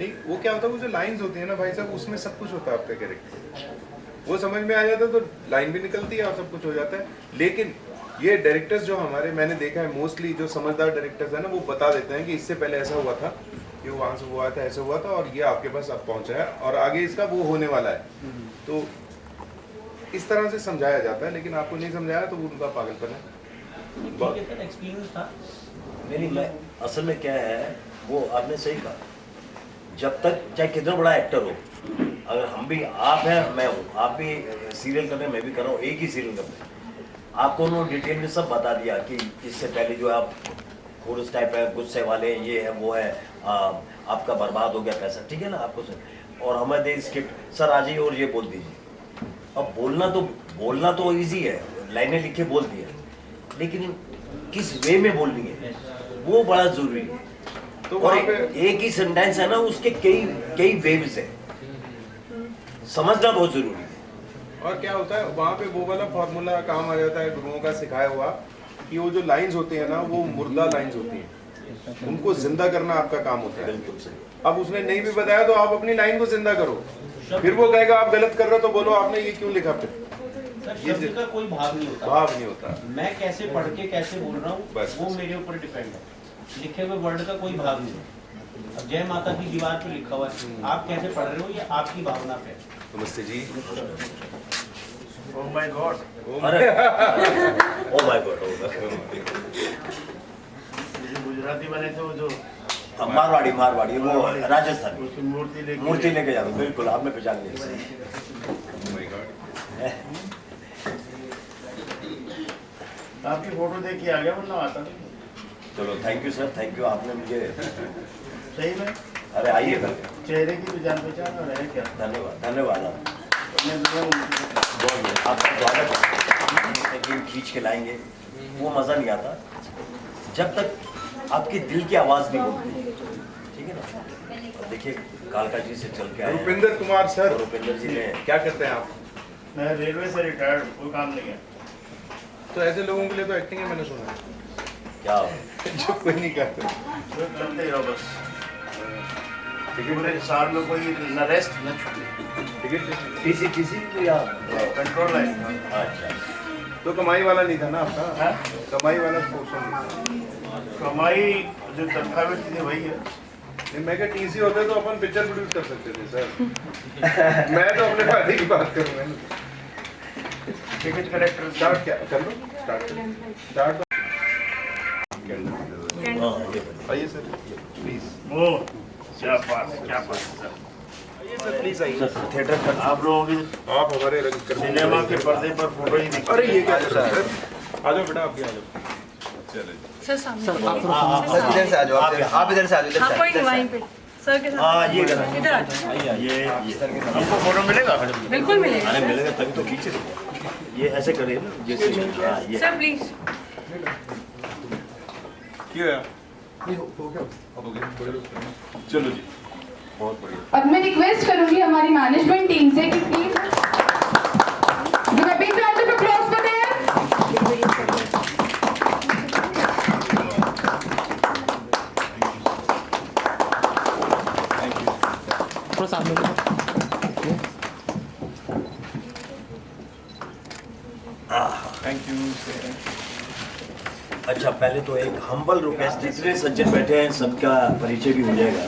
C: नहीं, वो क्या होता है, वो जो लाइंस होती है ना भाई साहब, उसमें सब कुछ होता है आपका कैरेक्टर, वो समझ में आ जाता है, तो लाइन भी निकलती है और सब कुछ हो जाता है। लेकिन ये डायरेक्टर्स जो हमारे, मैंने देखा है मोस्टली जो समझदार डायरेक्टर्स है ना, वो बता देते हैं कि इससे पहले ऐसा हुआ था, ये वहाँ से हुआ था, ऐसा हुआ था, और ये आपके पास अब पहुँचा है, और आगे इसका वो होने वाला है। तो इस तरह से समझाया जाता है, लेकिन आपको नहीं समझाया तो वो उनका पागलपन है।
D: ठीक है सर, एक्सपीरियंस था।
A: नहीं, मैं असल में क्या है, वो आपने सही कहा, जब तक चाहे कितना बड़ा एक्टर हो, अगर हम भी, आप हैं, मैं हूँ, आप भी सीरियल कर रहे हैं, मैं भी कर रहा हूँ, एक ही सीरियल कर रहे हैं, आपको उन्होंने डिटेल में सब बता दिया कि इससे पहले जो आप कोरस टाइप है, गुस्से वाले हैं, ये है, वो है, आपका बर्बाद हो गया पैसा, ठीक है ना, आपको और हमें दे स्क्रिप्ट, सर आ जाइए और ये बोल दीजिए। अब बोलना तो ईजी है, लाइनें लिख के बोल दिया, लेकिन किस वे में बोलनी है वो बड़ा जरूरी है।
C: तो
A: और
C: वहाँ पे
A: एक ही सेंटेंस है ना, उसके कई वेव्स है, समझना बहुत जरूरी है।
C: और क्या होता है वहाँ पे, वो वाला फॉर्मूला काम आ जाता है गुरुओं का सिखाया हुआ, कि वो जो लाइंस होती है ना, वो मुर्दा लाइंस होती हैं, उनको जिंदा करना आपका काम होता है।
A: बिल्कुल सही।
C: अब उसने नहीं भी बताया तो आप अपनी लाइन को जिंदा करो, फिर वो कहेगा आप गलत कर रहे हो, तो बोलो आपने ये क्यों लिखा, फिर
D: सर शब्द का कोई भाव नहीं होता,
C: भाव नहीं होता।
D: मैं कैसे पढ़ के कैसे बोल रहा हूँ
C: बस।
D: वो मेरे ऊपर डिपेंड है, लिखे हुए वर्ड का कोई भाव नहीं है। अब जय माता की दीवार पे लिखा हुआ है, आप कैसे पढ़ रहे हो ये आपकी भावना पे।
C: नमस्ते जी।
E: Oh my God!
A: अरे ओ माय गॉड,
E: जो गुजराती बने थे वो जो
A: मारवाड़ी वो राजस्थानी
E: उसकी मूर्ति
A: लेके जाते, बिल्कुल आपने पहचान लिया।
C: Oh my God।
E: आपकी फोटो देख के आ गया, वरना आता नहीं।
A: चलो thank you sir, thank you, आपने मुझे,
E: सही में
A: अरे आइए कर,
E: चेहरे की भी जान पहचान और है क्या?
A: धन्यवाद आपका स्वागत है। टीम खींच के लाएंगे, वो मज़ा नहीं आता जब तक आपके दिल की आवाज़ नहीं बोलती, ठीक है ना। और देखिए कालका जी से चल के आए
C: रुपिंदर कुमार सर,
A: रुपिंदर जी ने,
C: क्या करते हैं आप?
E: मैं रेलवे से रिटायर्ड, कोई काम नहीं है।
C: तो ऐसे लोगों के लिए तो एक्टिंग है, मैंने सुना है।
A: क्या
C: जो कोई नहीं करता।
E: जो करते ही रहो बस, पूरे साल में कोई न रेस्ट न छुट्टी,
C: टिकट
A: किसी को या
E: कंट्रोल लाइन।
A: अच्छा,
C: तो कमाई वाला नहीं था ना आपका?
E: हाँ?
C: कमाई वाला पोर्शन नहीं था।
E: कमाई जो तनख्वाह मिलती थी वही है।
C: नहीं, मैं क्या टीसी होते तो अपन पिक्चर प्रोड्यूस कर सकते थे सर। मैं तो अपने फायदे की बात करूँगा। टिकट कलेक्टर स्टार्ट क्या कर लो, स्टार्ट
A: हाँ ये
C: आइए सर प्लीज।
E: ओ क्या बात सर।
C: आइए सर प्लीज आइए।
E: थिएटर का आप लोगों की
C: आप हमारे रंग कर
E: सिनेमा के पर्दे पर फोटो ही दिखती
C: अरे ये क्या
E: है।
C: सर, आ जाओ बेटा, आप भी आ जाओ। चलो
F: सर सामने
G: सर इधर से आ जाओ, आप इधर से आ जाओ, इधर
F: हाँ
G: से
F: कोई नहीं वहीं पे सर के साथ
A: हाँ ये करा
F: इधर आ जाओ।
A: ये
E: हमको फोटो मिलेगा?
F: बिल्कुल मिलेगा
A: अरे मिलेगा तभी तो खींचे ये ऐसे करे ना जैसे हाँ ये
F: सर प्लीज।
C: क्यों यार? चलो जी, बहुत बढ़िया।
H: अब मैं रिक्वेस्ट करूंगी हमारी मैनेजमेंट टीम से कि please big round of applause for them।
C: Thank you.
A: अच्छा पहले तो एक हम्बल रिक्वेस्ट, जितने सज्जन बैठे हैं सबका परिचय भी हो जाएगा।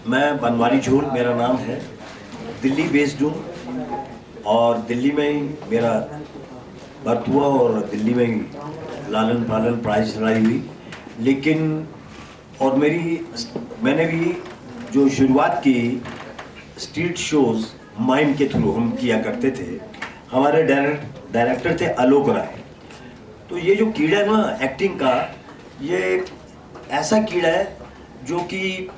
A: मैं बनवारी झोल मेरा नाम है, दिल्ली बेस्ड हूँ और दिल्ली में ही मेरा बर्थ हुआ और दिल्ली में ही लालन पालन पढ़ाई चढ़ाई हुई। लेकिन और मैंने भी जो शुरुआत की स्ट्रीट शोज माइम के थ्रू हम किया करते थे। हमारे डायरेक्टर थे आलोक राय। तो ये जो कीड़ा है ना एक्टिंग का, ये ऐसा कीड़ा है जो कि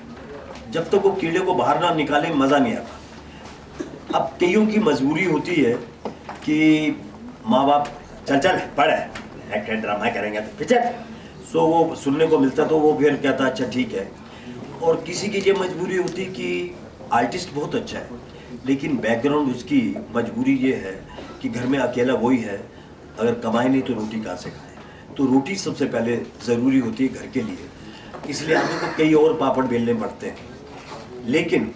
A: जब तक वो कीड़े को बाहर ना निकाले मज़ा नहीं आता। अब कईयों की मजबूरी होती है कि माँ बाप चल पढ़ एक्टर ड्रामा करेंगे तो पिक्चर, सो वो सुनने को मिलता तो वो फिर कहता अच्छा ठीक है। और किसी की ये मजबूरी होती कि आर्टिस्ट बहुत अच्छा है लेकिन बैकग्राउंड उसकी मजबूरी ये है कि घर में अकेला वही है, अगर कमाए नहीं तो रोटी कहाँ से खाए। तो रोटी सबसे पहले ज़रूरी होती है घर के लिए, इसलिए आदमी को कई और पापड़ बेलने पड़ते हैं। लेकिन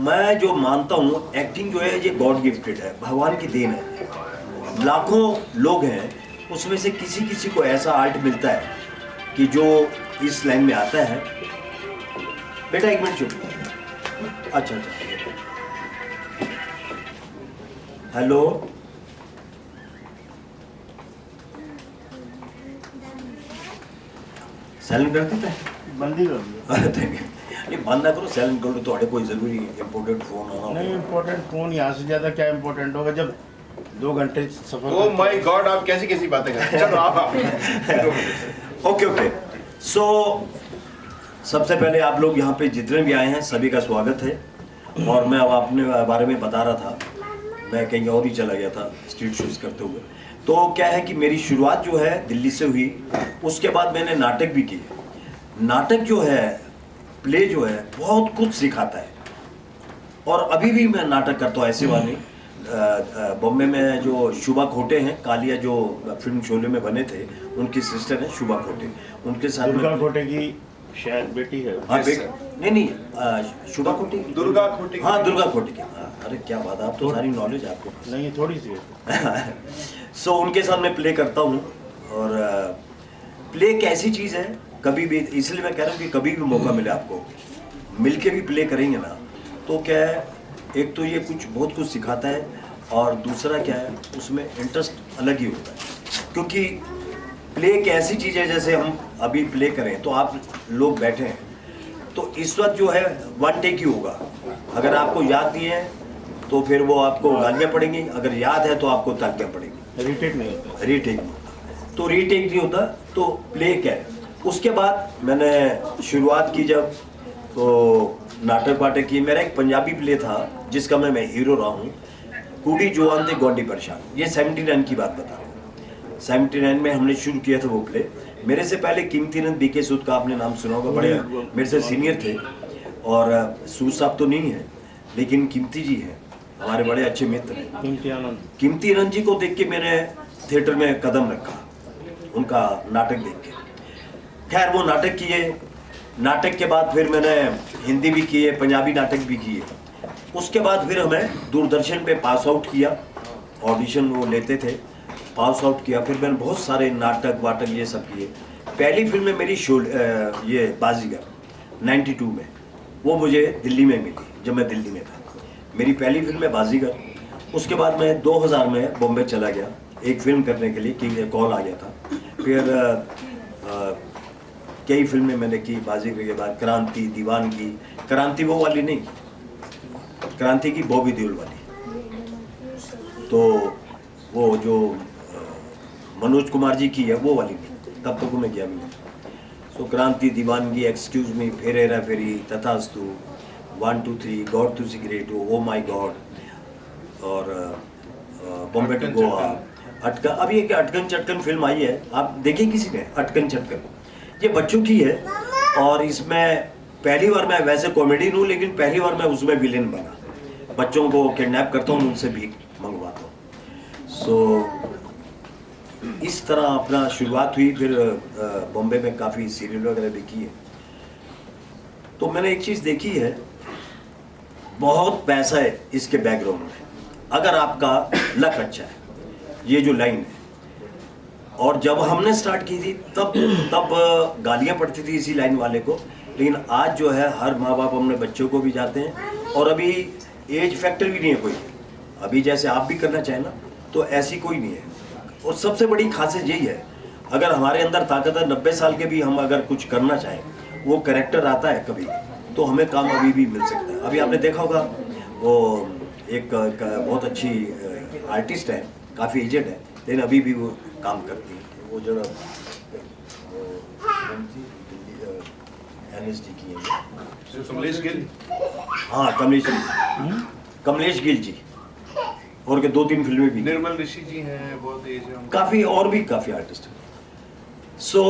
A: मैं जो मानता हूँ एक्टिंग जो है ये गॉड गिफ्टेड है, भगवान की देन है। लाखों लोग हैं उसमें से किसी को ऐसा आर्ट मिलता है कि जो इस लाइन में आता है। बेटा एक मिनट चुप। अच्छा हेलो सैलेंट कर देते हैं?
E: बंदी कर दिया।
A: Thank you. नहीं बंद ना करो, सैलेंट कर लो तो कोई ज़रूरी इम्पोर्टेंट फ़ोन आना
E: नहीं इम्पोर्टेंट फोन यहाँ से ज़्यादा क्या इम्पोर्टेंट होगा जब 2 घंटे सफर
C: ओ माय गॉड, आप कैसी बातें कर रहे हैं। चलो आप
A: ओके सो सबसे पहले आप लोग यहाँ पे जितने भी आए हैं सभी का स्वागत है। और मैं अब अपने बारे में बता रहा था, मैं कहीं और ही चला गया था स्ट्रीट शोज करते हुए। तो क्या है कि मेरी शुरुआत जो है दिल्ली से हुई, उसके बाद मैंने नाटक भी किए। नाटक जो है प्ले जो है बहुत कुछ सिखाता है और अभी भी मैं नाटक करता हूँ। ऐसी बात नहीं, बॉम्बे में जो शुभा खोटे हैं, कालिया जो फिल्म शोले में बने थे, उनकी सिस्टर है शुभा खोटे, उनके साथ
E: दुर्गा खोटे की शायद बेटी है।
A: हाँ नहीं शुभा खोटे,
C: दुर्गा खोटे।
A: हाँ दुर्गा खोटे की। अरे क्या बात है, आप तो सारी नॉलेज आपको।
E: नहीं थोड़ी सी है।
A: सो उनके साथ मैं प्ले करता हूँ और प्ले एक ऐसी चीज़ है कभी भी, इसलिए मैं कह रहा हूँ कि कभी भी मौका मिले आपको मिल के भी प्ले करेंगे ना तो क्या है, एक तो ये बहुत कुछ सिखाता है और दूसरा क्या है उसमें इंटरेस्ट अलग ही होता है। क्योंकि प्ले एक ऐसी चीज़ है, जैसे हम अभी प्ले करें तो आप लोग बैठे हैं तो इस वक्त जो है वन टेक ही होगा। अगर आपको याद नहीं है तो फिर वो आपको गालियाँ पड़ेंगी, अगर याद है तो आपको तालियाँ पड़ेंगी।
E: रीटेक नहीं होता।
A: रीटेक नहीं होता, तो रीटेक नहीं होता तो प्ले क्या है। उसके बाद मैंने शुरुआत की जब तो नाटक वाटक की। मेरा एक पंजाबी प्ले था जिसका मैं हीरो रहा हूँ, कुड़ी जुआन थे गौंडी परेशान। ये 79 की बात बता रहा हूँ। 79 में हमने शुरू किया था वो प्ले। मेरे से पहले कीमतीनंद बीके सूद का आपने नाम सुना होगा, बड़े मेरे से सीनियर थे। और सूद साहब तो नहीं है लेकिन कीमती जी हैं, हमारे बड़े अच्छे मित्र हैं। कीमती आनंद जी को देख के मैंने थिएटर में कदम रखा, उनका नाटक देख के। खैर वो नाटक किए, नाटक के बाद फिर मैंने हिंदी भी किए, पंजाबी नाटक भी किए। उसके बाद फिर हमें दूरदर्शन पे पास आउट किया, ऑडिशन वो लेते थे, पास आउट किया। फिर मैंने बहुत सारे नाटक वाटक ये सब किए। पहली फिल्म है मेरी ये बाजीगर 92 में, वो मुझे दिल्ली में मिली जब मैं दिल्ली में था। मेरी पहली फिल्म है बाजीगर। उसके बाद मैं 2000 में बॉम्बे चला गया एक फिल्म करने के लिए कि कॉल आ गया था। फिर कई फिल्में मैंने की, बाजीगर के बाद क्रांति, दीवानगी, क्रांति वो वाली नहीं, क्रांति की बॉबी देओल वाली, तो वो जो मनोज कुमार जी की है वो वाली नहीं, तब तक मैं गया भी नहीं। सो क्रांति, दीवानगी, एक्सक्यूज मी, फिर हेरा फेरी, तथास्तु, 1 2 3, God to cigarette, oh my God, और बॉम्बे टू गोवा, अटकन। अभी एक अटकन चटकन फिल्म आई है, आप देखिए किसी ने, अटकन चटकन, ये बच्चों की है और इसमें पहली बार मैं वैसे कॉमेडी हूँ लेकिन पहली बार मैं उसमें विलेन बना, बच्चों को किडनैप करता हूँ, उनसे भीख मंगवाता हूँ। सो इस तरह अपना शुरुआत हुई। फिर बॉम्बे में काफ़ी सीरियल वगैरह भी की है। तो मैंने एक चीज़ देखी है, बहुत पैसा है इसके बैकग्राउंड में, अगर आपका लक अच्छा है, ये जो लाइन है। और जब हमने स्टार्ट की थी तब गालियाँ पड़ती थी इसी लाइन वाले को, लेकिन आज जो है हर माँ बाप अपने बच्चों को भी जाते हैं, और अभी एज फैक्टर भी नहीं है कोई। अभी जैसे आप भी करना चाहें ना, तो ऐसी कोई नहीं है। और सबसे बड़ी खासियत यही है, अगर हमारे अंदर ताकत है, 90 साल के भी हम अगर कुछ करना चाहें, वो कैरेक्टर आता है कभी, तो हमें काम अभी भी मिल सकता है। अभी आपने देखा होगा वो एक बहुत अच्छी आर्टिस्ट है, काफ़ी एजेड है, लेकिन अभी भी वो काम करती है। वो जो NSD की है,
C: कमलेश गिल।
A: हाँ कमलेश गिल जी, और के 2-3 फिल्में भी,
C: निर्मल ऋषि जी हैं, बहुत एज है,
A: काफ़ी और भी काफ़ी आर्टिस्ट हैं। सो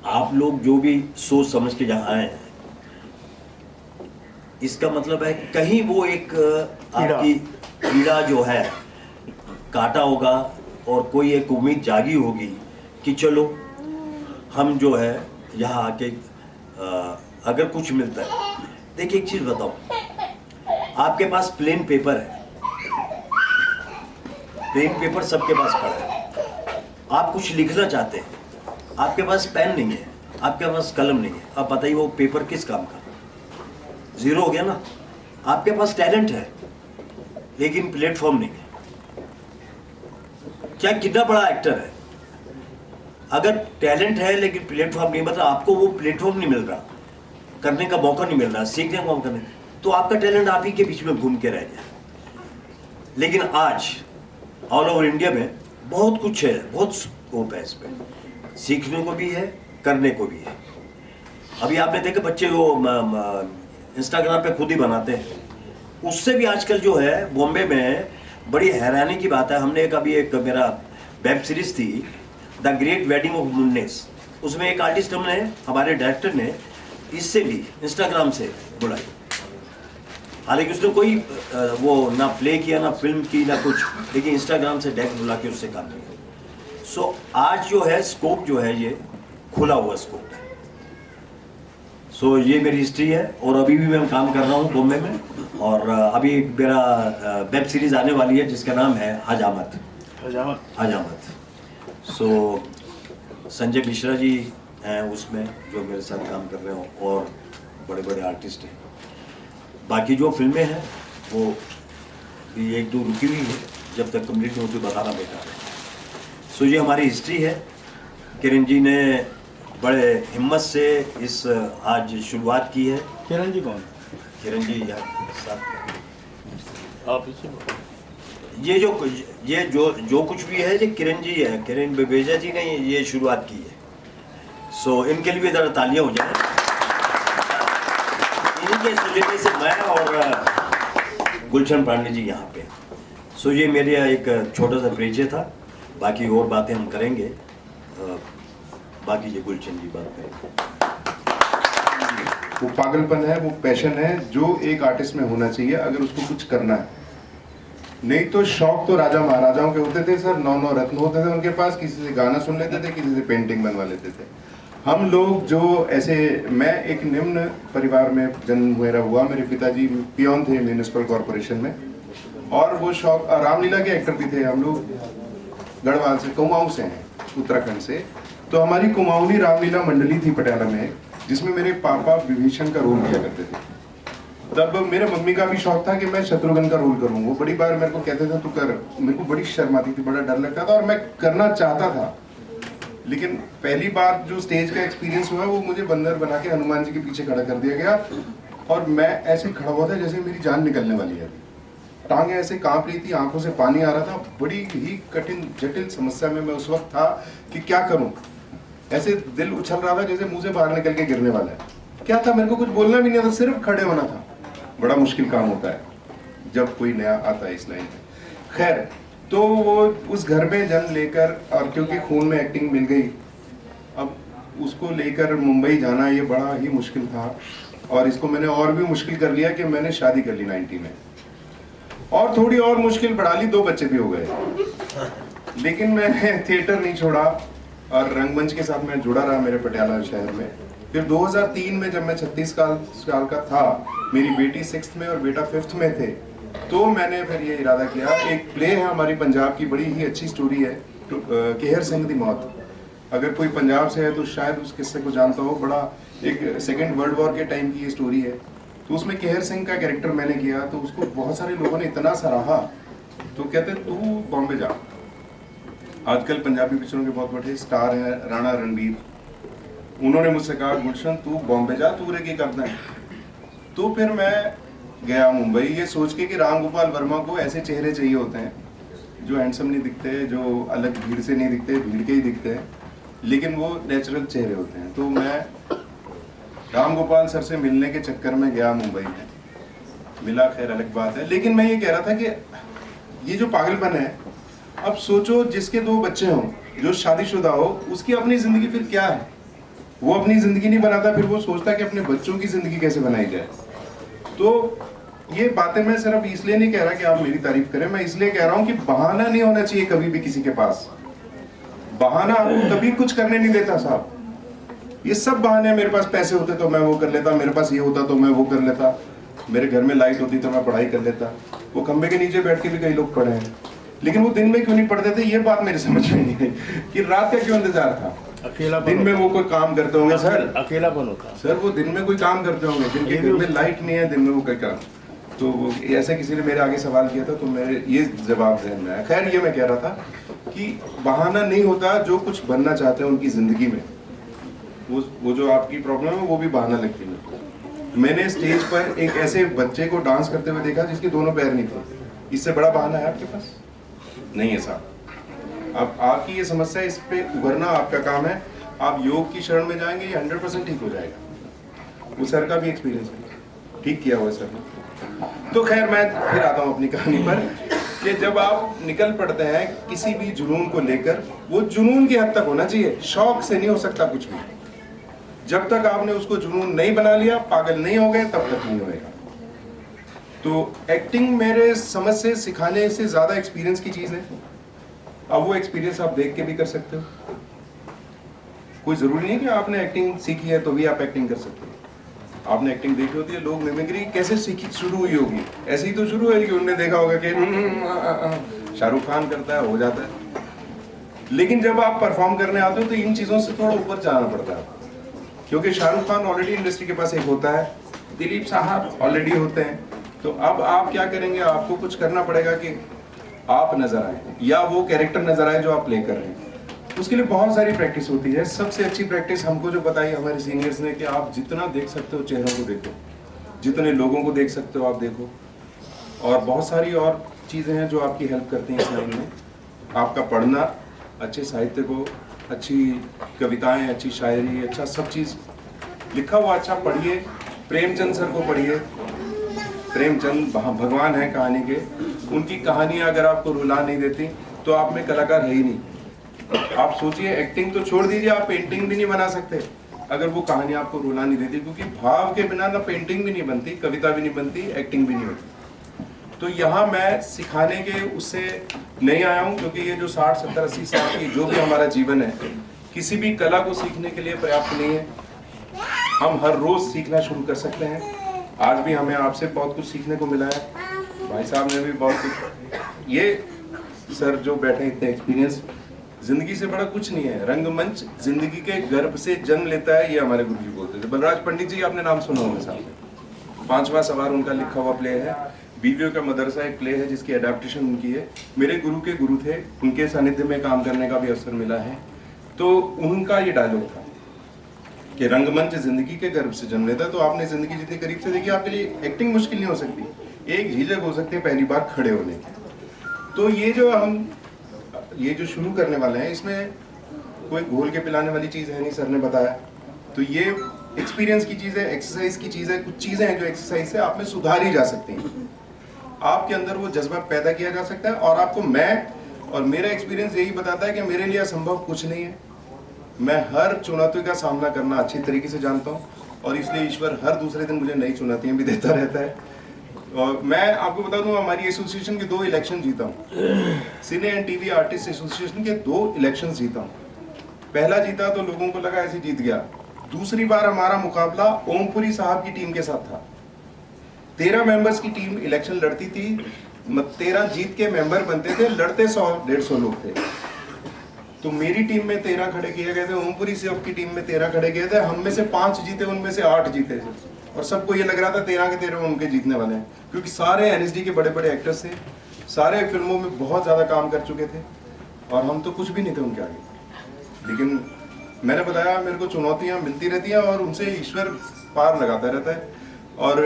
A: आप लोग जो भी सोच समझ के यहाँ आए हैं, इसका मतलब है कहीं वो एक आपकी कीड़ा जो है काटा होगा, और कोई एक उम्मीद जागी होगी कि चलो हम जो है यहाँ आके अगर कुछ मिलता है। देखिए एक चीज़ बताओ, आपके पास प्लेन पेपर है, प्लेन पेपर सबके पास पड़ा है, आप कुछ लिखना चाहते हैं, आपके पास पेन नहीं है, आपके पास कलम नहीं है, अब बताइए वो पेपर किस काम का? जीरो हो गया ना। आपके पास टैलेंट है लेकिन प्लेटफॉर्म नहीं है। क्या कितना बड़ा एक्टर है, अगर टैलेंट है लेकिन प्लेटफॉर्म नहीं, मतलब आपको वो प्लेटफॉर्म नहीं मिल रहा, करने का मौका नहीं मिल रहा, सीखने का मौका नहीं, तो आपका टैलेंट आप ही के बीच में घूम के रह गया। लेकिन आज ऑल ओवर इंडिया में बहुत कुछ है, बहुत स्कोप है, इस पर सीखने को भी है, करने को भी है। अभी आपने देखा बच्चे वो इंस्टाग्राम पे खुद ही बनाते हैं, उससे भी आजकल जो है बॉम्बे में बड़ी हैरानी की बात है। हमने एक मेरा वेब सीरीज थी द ग्रेट वेडिंग ऑफ मुन्नेस, उसमें एक आर्टिस्ट हमने, हमारे डायरेक्टर ने इससे भी इंस्टाग्राम से बुलाई, हालांकि उसने कोई वो ना प्ले किया, ना फिल्म की, ना कुछ, लेकिन इंस्टाग्राम से डायरेक्ट बुला के उससे काम किया। सो आज जो है स्कोप जो है ये खुला हुआ स्कोप है। सो ये मेरी हिस्ट्री है, और अभी भी मैं काम कर रहा हूँ बॉम्बे में, और अभी मेरा वेब सीरीज आने वाली है जिसका नाम है हजामत। सो संजय मिश्रा जी हैं उसमें जो मेरे साथ काम कर रहे हो, और बड़े बड़े आर्टिस्ट हैं। बाकी जो फिल्में हैं वो भी 1-2 रुकी हुई है, जब तक कंप्लीट नहीं होती बताना बेकार है। सो ये हमारी हिस्ट्री है। किरण जी ने बड़े हिम्मत से इस आज शुरुआत की है।
E: किरण जी कौन?
A: किरण जी यहाँ साथ,
E: आप इसे
A: ये जो कुछ भी है ये किरण जी है, किरण बेबेजा जी ने ये शुरुआत की है। सो इनके लिए भी ज़रा तालियां हो जाए। इनके सुझाव से मैं और गुलशन पांडे जी यहाँ पे। सो ये मेरे एक छोटा सा परिचय था, बाकी और बातें हम करेंगे, बाकी ये गुलशन जी बात करेंगे।
C: वो पागलपन है, वो पैशन है जो एक आर्टिस्ट में होना चाहिए अगर उसको कुछ करना है। नहीं तो शौक तो राजा महाराजाओं के होते थे सर, 9 रत्न होते थे उनके पास, किसी से गाना सुन लेते थे, किसी से पेंटिंग बनवा लेते थे। हम लोग जो ऐसे, मैं एक निम्न परिवार में जन्म हुआ, मेरे पिताजी पियोन थे म्यूनिसिपल कॉरपोरेशन में, और वो शौक, रामलीला के एक्टर भी थे। हम लोग गढ़वाल से, कुमाऊं से हैं, उत्तराखंड से। तो हमारी कुमाऊनी रामलीला मंडली थी पटियाला में, जिसमें मेरे पापा विभीषण का रोल किया करते थे। तब मेरे मम्मी का भी शौक था कि मैं शत्रुघ्न का रोल करूँ। वो बड़ी बार मेरे को कहते थे तू कर, मेरे को बड़ी शर्म आती थी, बड़ा डर लगता था और मैं करना चाहता था। लेकिन पहली बार जो स्टेज का एक्सपीरियंस हुआ वो मुझे बंदर बना के हनुमान जी के पीछे खड़ा कर दिया गया और मैं ऐसे खड़ा हुआ था जैसे मेरी जान निकलने वाली है। टांगे ऐसे कांप रही थी, आंखों से पानी आ रहा था। बड़ी ही कठिन जटिल समस्या में मैं उस वक्त था कि क्या करूं। ऐसे दिल उछल रहा था जैसे मुंह से बाहर निकल के गिरने वाला है। क्या था, मेरे को कुछ बोलना भी नहीं था, सिर्फ खड़े होना था। बड़ा मुश्किल काम होता है जब कोई नया आता है इस लाइन में। खैर, तो वो उस घर में जन्म लेकर, और क्योंकि खून में एक्टिंग मिल गई, अब उसको लेकर मुंबई जाना ये बड़ा ही मुश्किल था। और इसको मैंने और भी मुश्किल कर लिया कि मैंने शादी कर ली 90 में, और थोड़ी और मुश्किल बढ़ा ली, 2 बच्चे भी हो गए। लेकिन मैंने थिएटर नहीं छोड़ा और रंगमंच के साथ मैं जुड़ा रहा मेरे पटियाला शहर में। फिर 2003 में जब मैं 36 साल का था, मेरी बेटी 6th में और बेटा 5th में थे, तो मैंने फिर ये इरादा किया। एक प्ले है हमारी पंजाब की, बड़ी ही अच्छी स्टोरी है, केहर सिंह दी मौत। अगर कोई पंजाब से है तो शायद उस किस्से को जानता हो। बड़ा एक 2nd वर्ल्ड वॉर के टाइम की ये स्टोरी है। तो उसमें केहर सिंह का कैरेक्टर मैंने किया, तो उसको बहुत सारे लोगों ने इतना सराहा, तो कहते तू बॉम्बे जा। आजकल पंजाबी पिक्चरों के बहुत बड़े स्टार हैं, राणा रणबीर, उन्होंने मुझसे कहा गुलशन तू बॉम्बे जा, तू रे क्या करना है। तो फिर मैं गया मुंबई, ये सोच के कि राम गोपाल वर्मा को ऐसे चेहरे चाहिए होते हैं जो हैंडसम नहीं दिखते, जो अलग भीड़ से नहीं दिखते, भीड़ के ही दिखते हैं, लेकिन वो नेचुरल चेहरे होते हैं। तो मैं राम गोपाल सर से मिलने के चक्कर में गया मुंबई में, मिला, खैर अलग बात है। लेकिन मैं ये कह रहा था कि ये जो पागलपन है, अब सोचो जिसके 2 बच्चे हों, जो शादीशुदा हो, उसकी अपनी जिंदगी फिर क्या है। वो अपनी जिंदगी नहीं बनाता, फिर वो सोचता कि अपने बच्चों की जिंदगी कैसे बनाई जाए। तो ये बातें मैं सिर्फ इसलिए नहीं कह रहा कि आप मेरी तारीफ करें, मैं इसलिए कह रहा हूं कि बहाना नहीं होना चाहिए कभी भी किसी के पास। बहाना आपको कभी कुछ करने नहीं देता साहब। ये सब बहाने, मेरे पास पैसे होते तो मैं वो कर लेता, मेरे पास ये होता तो मैं वो कर लेता, मेरे घर में लाइट होती तो मैं पढ़ाई कर लेता। वो खंबे के नीचे बैठ के भी कई लोग पढ़े हैं, लेकिन वो दिन में क्यों नहीं पढ़ते थे, ये बात मेरे समझ में नहीं आई कि रात का क्यों इंतजार था।
E: अकेला
C: दिन में वो कोई काम करते होंगे सर,
E: अकेलापन होता
C: सर वो दिन में कोई काम करते होंगे, जिनके घर में लाइट नहीं है, दिन में वो कोई काम। तो वो ऐसा किसी ने मेरे आगे सवाल किया था तो मेरे ये जवाब ध्यान में आया। खैर, ये मैं कह रहा था कि बहाना नहीं होता, जो कुछ बनना चाहते हैं उनकी जिंदगी में, वो जो आपकी प्रॉब्लम है वो भी बहाना लगती है। मैंने स्टेज पर एक ऐसे बच्चे को डांस करते हुए देखा जिसके दोनों पैर नहीं थे। इससे बड़ा बहाना है आपके पास? नहीं है साहब। अब आपकी ये समस्या, इस पे उभरना आपका काम है। आप योग की शरण में जाएंगे, ये 100% ठीक हो जाएगा। वो सर का भी एक्सपीरियंस है, ठीक किया हुआ सर ने। तो खैर, मैं फिर आता हूँ अपनी कहानी पर कि जब आप निकल पड़ते हैं किसी भी जुनून को लेकर, वो जुनून की हद तक होना चाहिए, शौक से नहीं हो सकता कुछ भी। जब तक आपने उसको जुनून नहीं बना लिया, पागल नहीं हो गए, तब तक नहीं होएगा। तो एक्टिंग मेरे समझ से सिखाने से ज्यादा एक्सपीरियंस की चीज है। अब वो एक्सपीरियंस आप देख के भी कर सकते हो। कोई जरूरी नहीं कि आपने एक्टिंग सीखी है तो भी आप एक्टिंग कर सकते हो। आपने एक्टिंग देखी होती है, लोग मिमिक्री कैसे सीखी शुरू हुई होगी, ऐसे ही तो शुरू है कि उन्होंने देखा होगा कि शाहरुख खान करता है, हो जाता है। लेकिन जब आप परफॉर्म करने आते हो तो इन चीजों से थोड़ा ऊपर जाना पड़ता है, क्योंकि शाहरुख खान ऑलरेडी इंडस्ट्री के पास एक होता है, दिलीप साहब ऑलरेडी होते हैं। तो अब आप क्या करेंगे, आपको कुछ करना पड़ेगा कि आप नजर आए या वो कैरेक्टर नजर आए जो आप प्ले कर रहे हैं। उसके लिए बहुत सारी प्रैक्टिस होती है। सबसे अच्छी प्रैक्टिस हमको जो बताई हमारे सीनियर्स ने कि आप जितना देख सकते हो चेहरों को देखो, जितने लोगों को देख सकते हो आप देखो, और बहुत सारी और चीज़ें हैं जो आपकी हेल्प करती हैं इस लाइन में। आपका पढ़ना, अच्छे साहित्य को, अच्छी कविताएं, अच्छी शायरी, अच्छा सब चीज़ लिखा हुआ अच्छा पढ़िए। प्रेमचंद सर को पढ़िए। प्रेमचंद भगवान है कहानी के। उनकी कहानियाँ अगर आपको रुला नहीं देती तो आप में कलाकार है ही नहीं। आप सोचिए, एक्टिंग तो छोड़ दीजिए, आप पेंटिंग भी नहीं बना सकते अगर वो कहानी आपको रुला नहीं देती, क्योंकि भाव के बिना ना पेंटिंग भी नहीं बनती, कविता भी नहीं बनती, एक्टिंग भी नहीं होती। तो यहाँ मैं सिखाने के उससे नहीं आया हूँ, क्योंकि ये जो 60, 70, 80 साल की जो भी हमारा जीवन है, किसी भी कला को सीखने के लिए पर्याप्त नहीं है। हम हर रोज सीखना शुरू कर सकते हैं। आज भी हमें आपसे बहुत कुछ सीखने को मिला है, भाई साहब ने भी बहुत कुछ। ये सर जो बैठे इतने एक्सपीरियंस, जिंदगी से बड़ा कुछ नहीं है। रंगमंच जिंदगी के गर्भ से जन्म लेता है, ये हमारे गुरु जी बोलते थे। बलराज पंडित जी, आपने नाम सुना होगा साहब। 5वां सवार उनका लिखा हुआ प्ले है। बीवियों का मदरसा एक प्ले है जिसकी अडेप्टेशन उनकी है। मेरे गुरु के गुरु थे, उनके सानिध्य में काम करने का भी अवसर मिला है। तो उनका ये डायलॉग था कि रंगमंच जिंदगी के गर्भ से जन्म लेता है। तो आपने जिंदगी जितनी करीब से देखी, आपके लिए एक्टिंग मुश्किल नहीं हो सकती, एक झिझक हो सकती है पहली बार खड़े होने की। तो ये जो शुरू करने वाले हैं, इसमें कोई घोल के पिलाने वाली चीज़ है नहीं, सर ने बताया। तो ये एक्सपीरियंस की चीज़ है, एक्सरसाइज की चीज़ है। कुछ चीज़ें हैं जो एक्सरसाइज से आप में सुधारी जा सकती हैं, आपके अंदर वो जज्बा पैदा किया जा सकता है। और आपको मैं और मेरा एक्सपीरियंस यही बताता है कि मेरे लिए असंभव कुछ नहीं है। मैं हर चुनौती का सामना करना अच्छी तरीके से जानता हूँ, और इसलिए ईश्वर हर दूसरे दिन मुझे नई चुनौतियाँ भी देता रहता है। और मैं आपको बता दूं, हमारी एसोसिएशन के 2 इलेक्शन जीता हूँ, सिने एंड टीवी आर्टिस्ट एसोसिएशन के 2 इलेक्शन जीता हूँ। पहला जीता तो लोगों को लगा ऐसे जीत गया। दूसरी बार हमारा मुकाबला ओमपुरी साहब की टीम के साथ था। 13 मेंबर्स की टीम इलेक्शन लड़ती थी, 13 जीत के मेंबर बनते थे, लड़ते 100-150 लोग थे। तो मेरी टीम में 13 खड़े किए गए थे, ओमपुरी साहब की टीम में 13 खड़े किए थे। हम में से 5 जीते, उनमें से 8 जीते थे, और सबको ये लग रहा था 13 के 13 उनके जीतने वाले हैं, क्योंकि सारे एनएसडी के बड़े बड़े एक्टर्स थे, सारे फिल्मों में बहुत ज़्यादा काम कर चुके थे, और हम तो कुछ भी नहीं थे उनके आगे। लेकिन मैंने बताया, मेरे को चुनौतियाँ मिलती रहती हैं और उनसे ईश्वर पार लगाता रहता है। और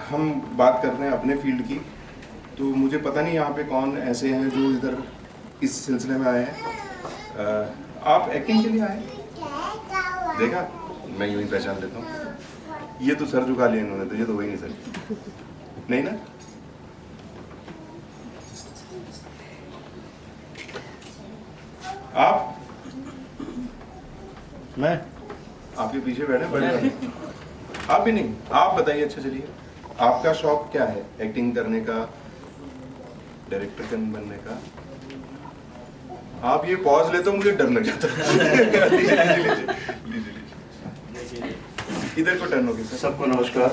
C: हम बात कर रहे हैं अपने फील्ड की, तो मुझे पता नहीं यहाँ पे कौन ऐसे हैं जो इधर इस सिलसिले में आए हैं। आप एक्टिंग के लिए आए? देखा, मैं यूँ ही पहचान लेता हूँ। ये तो सर झुका लिया इन्होंने, तो ये तो वही नहीं सर, नहीं ना? आप?
E: मैं
C: आपके पीछे बैठे बड़े आप भी नहीं? आप बताइए। अच्छा चलिए, आपका शौक क्या है? एक्टिंग करने का, डायरेक्टर बनने का? आप ये पॉज लेते हो, मुझे डर लग जाता है। इधर को टर्न होगी।
A: सबको नमस्कार,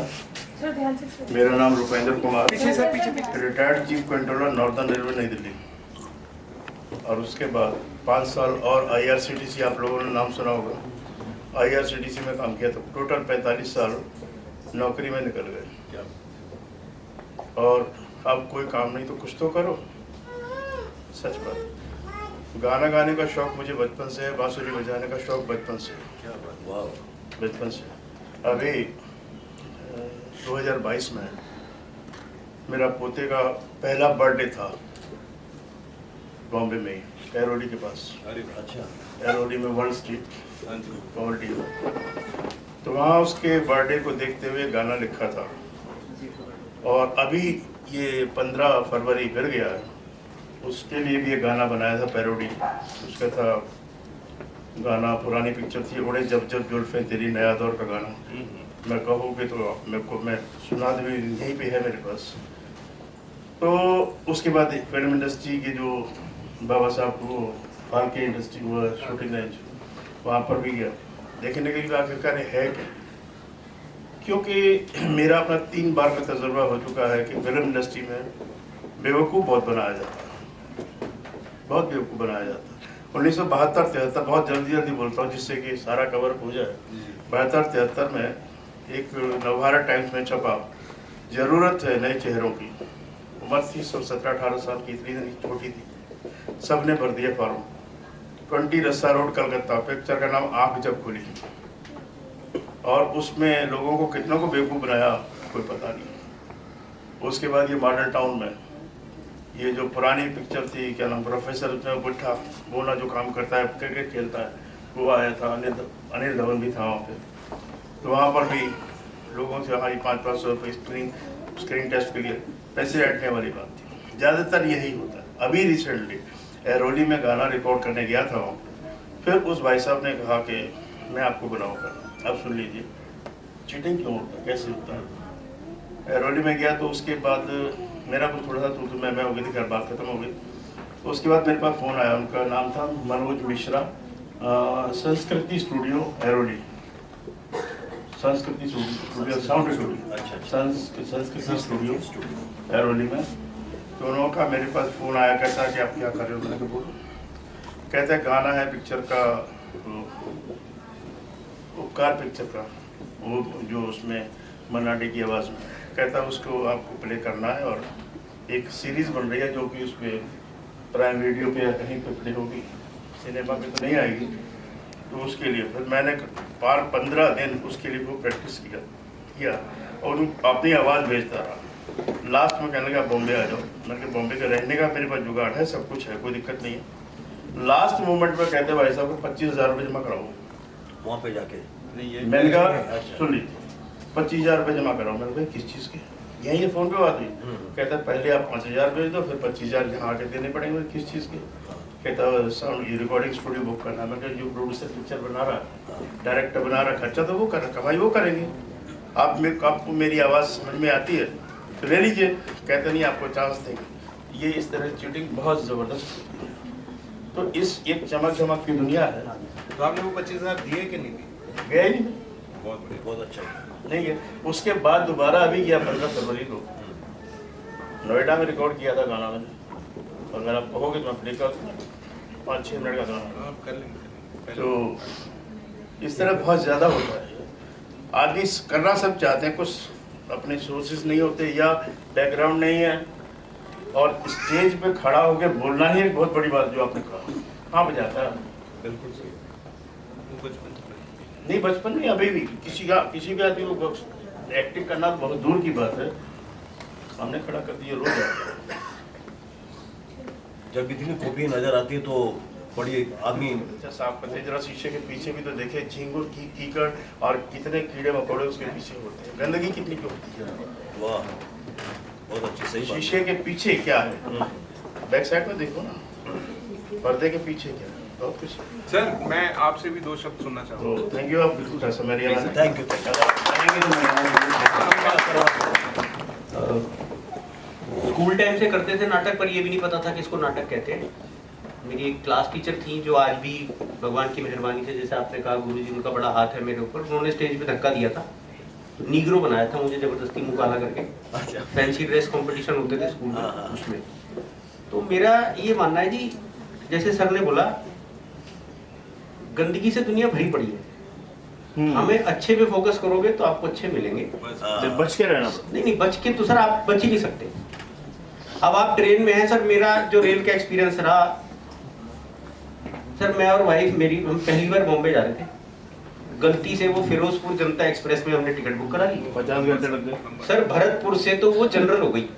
F: सर ध्यान से।
A: मेरा नाम Rupendra Kumar, retired chief controller northern railway नई दिल्ली। और उसके बाद 5 साल और IRCTC, आप लोगों ने नाम सुना होगा, IRCTC में काम किया था। टोटल 45 साल नौकरी में निकल गए। और अब कोई काम नहीं तो कुछ तो करो, सच बात। गाना गाने का शौक मुझे बचपन से है, बांसुरी बजाने का शौक बचपन से, बचपन से। अभी 2022 में मेरा पोते का पहला बर्थडे था, बॉम्बे में ही, एरोडी के पास। अच्छा। एरोडी में 1 स्ट्रीट पॉवर्टी हो। तो वहाँ उसके बर्थडे को देखते हुए गाना लिखा था। और अभी ये 15 फरवरी फिर गया है, उसके लिए भी ये गाना बनाया था, पैरोडी उसका था। गाना पुरानी पिक्चर थी, उड़े जब जब जुल्फे तेरी, नया दौर का गाना। मैं कहूँगी तो मैं सुना भी, यहीं पे है मेरे पास। तो उसके बाद फिल्म इंडस्ट्री के जो बाबा साहब को फाल्के इंडस्ट्री हुआ, शूटिंग रेंज, वहाँ पर भी गया देखने के लिए आखिरकार है क्या। क्योंकि मेरा अपना 3 बार का तजुर्बा हो चुका है कि फिल्म इंडस्ट्री में बेवकूफ़ बहुत बनाया जाता है, बहुत बेवकूफ़ बनाया जाता है। 1972-73, बहुत जल्दी बोलता हूँ जिससे कि सारा कवर हो जाए। 72-73 में एक नवभारत टाइम्स में छपा, ज़रूरत है नए चेहरों की। उम्र थी सब 17-18 साल की, इतनी छोटी थी। सब ने भर दिया फॉर्म। 20 रस्सा रोड कलकत्ता, पिक्चर का नाम आँख जब खुली। और उसमें लोगों को कितनों को बेवकूफ़ बनाया कोई पता नहीं। उसके बाद ये मॉडल टाउन में ये जो पुरानी पिक्चर थी, क्या नाम, प्रोफेसर उसमें बुट्ठा, वो ना जो काम करता है, क्रिकेट खेलता है, वो आया था। अनिल धवन भी था वहाँ पे। तो वहाँ पर भी लोगों से हमारी 500-500 रुपये स्क्रीन टेस्ट के लिए पैसे ऐंठने वाली बात थी। ज़्यादातर यही होता है। अभी रिसेंटली एरोली में गाना रिकॉर्ड करने गया था, फिर उस भाई साहब ने कहा कि मैं आपको बुलाऊंगा। अब सुन लीजिए, चीटिंग क्यों होता है, कैसे होता है। एरोली में गया तो उसके बाद मेरा कुछ थोड़ा सा तू मैं हो गई थी, खैर बात खत्म हो गई। तो उसके बाद मेरे पास फ़ोन आया, उनका नाम था मनोज मिश्रा, संस्कृति स्टूडियो एरोली, संस्कृति स्टूडियो, साउंड स्टूडियो, संस्कृति स्टूडियो एरोली में। तो उन्होंने कहा, मेरे पास फ़ोन आया, कहता है कि आप क्या कर रहे हो। मैंने कहा बोलो। कहते हैं गाना है पिक्चर का, उपकार पिक्चर का, वो जो उसमें मन्ना डे की आवाज़ में।
C: कहता उसको आपको प्ले करना है और एक सीरीज बन रही है जो कि उसमें प्राइम वीडियो पे या कहीं पे प्ले होगी, सिनेमा पे तो नहीं आएगी। तो उसके लिए फिर मैंने 15 दिन उसके लिए वो प्रैक्टिस किया और अपनी आवाज़ भेजता रहा। लास्ट में कहने लगा बॉम्बे आ जाओ। मैंने कहा बॉम्बे का रहने का मेरे पास जुगाड़ है, सब कुछ है, कोई दिक्कत नहीं है। लास्ट मोमेंट में कहते भाई साहब को 25,000 रुपये जमा कराओ
A: वहाँ पे जाके।
C: मैंने कहा सुन लीजिए 25,000 रुपये जमा कराओ। मैंने कहा किस चीज़ के? यहीं ये फ़ोन पे बात हुई। कहता पहले आप 5,000 भेज दो, फिर 25,000 यहाँ आके देने पड़ेंगे। किस चीज़ के? कहता साउंड रिकॉर्डिंग स्टूडियो बुक करना। मैं कहा जो प्रोड्यूसर पिक्चर बना रहा, डायरेक्टर बना रहा, खर्चा तो वो कर रहा, कमाई वो करेंगे। आपको मेरी आवाज़ समझ में आती है तो ले लीजिए। कहते नहीं आपको चांस देंगे। ये इस तरह चीटिंग बहुत ज़बरदस्त होती है। तो इस एक चमक की दुनिया है।
I: तो आपने वो 25,000 दिए कि नहीं दिए?
C: गया ही नहीं।
I: बहुत बढ़िया,
A: बहुत अच्छा
C: नहीं है। उसके बाद दोबारा अभी गया 15 फरवरी को नोएडा में रिकॉर्ड किया था गाना मैंने। और अगर आप कहोगे तो मैं प्ले कर 5-6 मिनट का गाना।
I: आप कर लेंगे।
C: तो इस तरह बहुत ज़्यादा होता है। आदमी करना सब चाहते हैं, कुछ अपने सोर्सेज नहीं होते या बैकग्राउंड नहीं है, और स्टेज पे खड़ा होकर बोलना ही एक बहुत बड़ी बात जो आपने कहा। कहाँ पे जाता है?
I: बिल्कुल सही। वो बचपन से
C: नहीं बचपन में अभी भी किसी भी आदमी को एक्टिंग करना तो बहुत दूर की बात है, सामने खड़ा कर दिए रो जाता है।
A: जब इतनी खूबी नजर आती है तो बड़ी आदमी
C: अच्छा साफ करते जरा शीशे के पीछे भी तो देखे, झींगुर की कीकड़ और कितने कीड़े मकोड़े उसके पीछे होते हैं, गंदगी कितनी की होती है।
A: वाह बहुत अच्छी सही बात।
C: शीशे के पीछे क्या है? बैक साइड में देखो ना, पर्दे के पीछे क्या है, बहुत कुछ।
I: सर मैं आपसे भी 2 शब्द सुनना चाहूँगा।
C: तो थैंक यू, आप बिल्कुल ऐसा मेरी आवाज़
A: थैंक यू।
D: स्कूल टाइम से करते थे नाटक, पर ये भी नहीं पता था कि इसको नाटक कहते हैं। मेरी एक क्लास टीचर थी जो आज भी भगवान की मेहरबानी से, जैसे आपने कहा गुरुजी उनका बड़ा हाथ है मेरे ऊपर, उन्होंने स्टेज पे धक्का दिया था, नीग्रो बनाया था मुझे जबरदस्ती मुंह काला करके। फैंसी ड्रेस कंपटीशन होते थे स्कूल में, उसमें तो मेरा ये मानना है जी, जैसे सर ने बोला गंदगी से दुनिया भरी पड़ी है, हमें अच्छे पे फोकस करोगे तो आपको अच्छे मिलेंगे।
C: बच के रहना।
D: नहीं बच के तो सर आप बच ही नहीं सकते। अब आप ट्रेन में हैं सर, मेरा जो रेल का एक्सपीरियंस रहा सर, मैं और वाइफ मेरी, हम पहली बार बॉम्बे जा रहे थे, गलती से वो फिरोजपुर जनता एक्सप्रेस में हमने टिकट बुक करा ली।
C: 50 घंटे लग गए
D: सर भरतपुर से तो वो जनरल हो गई।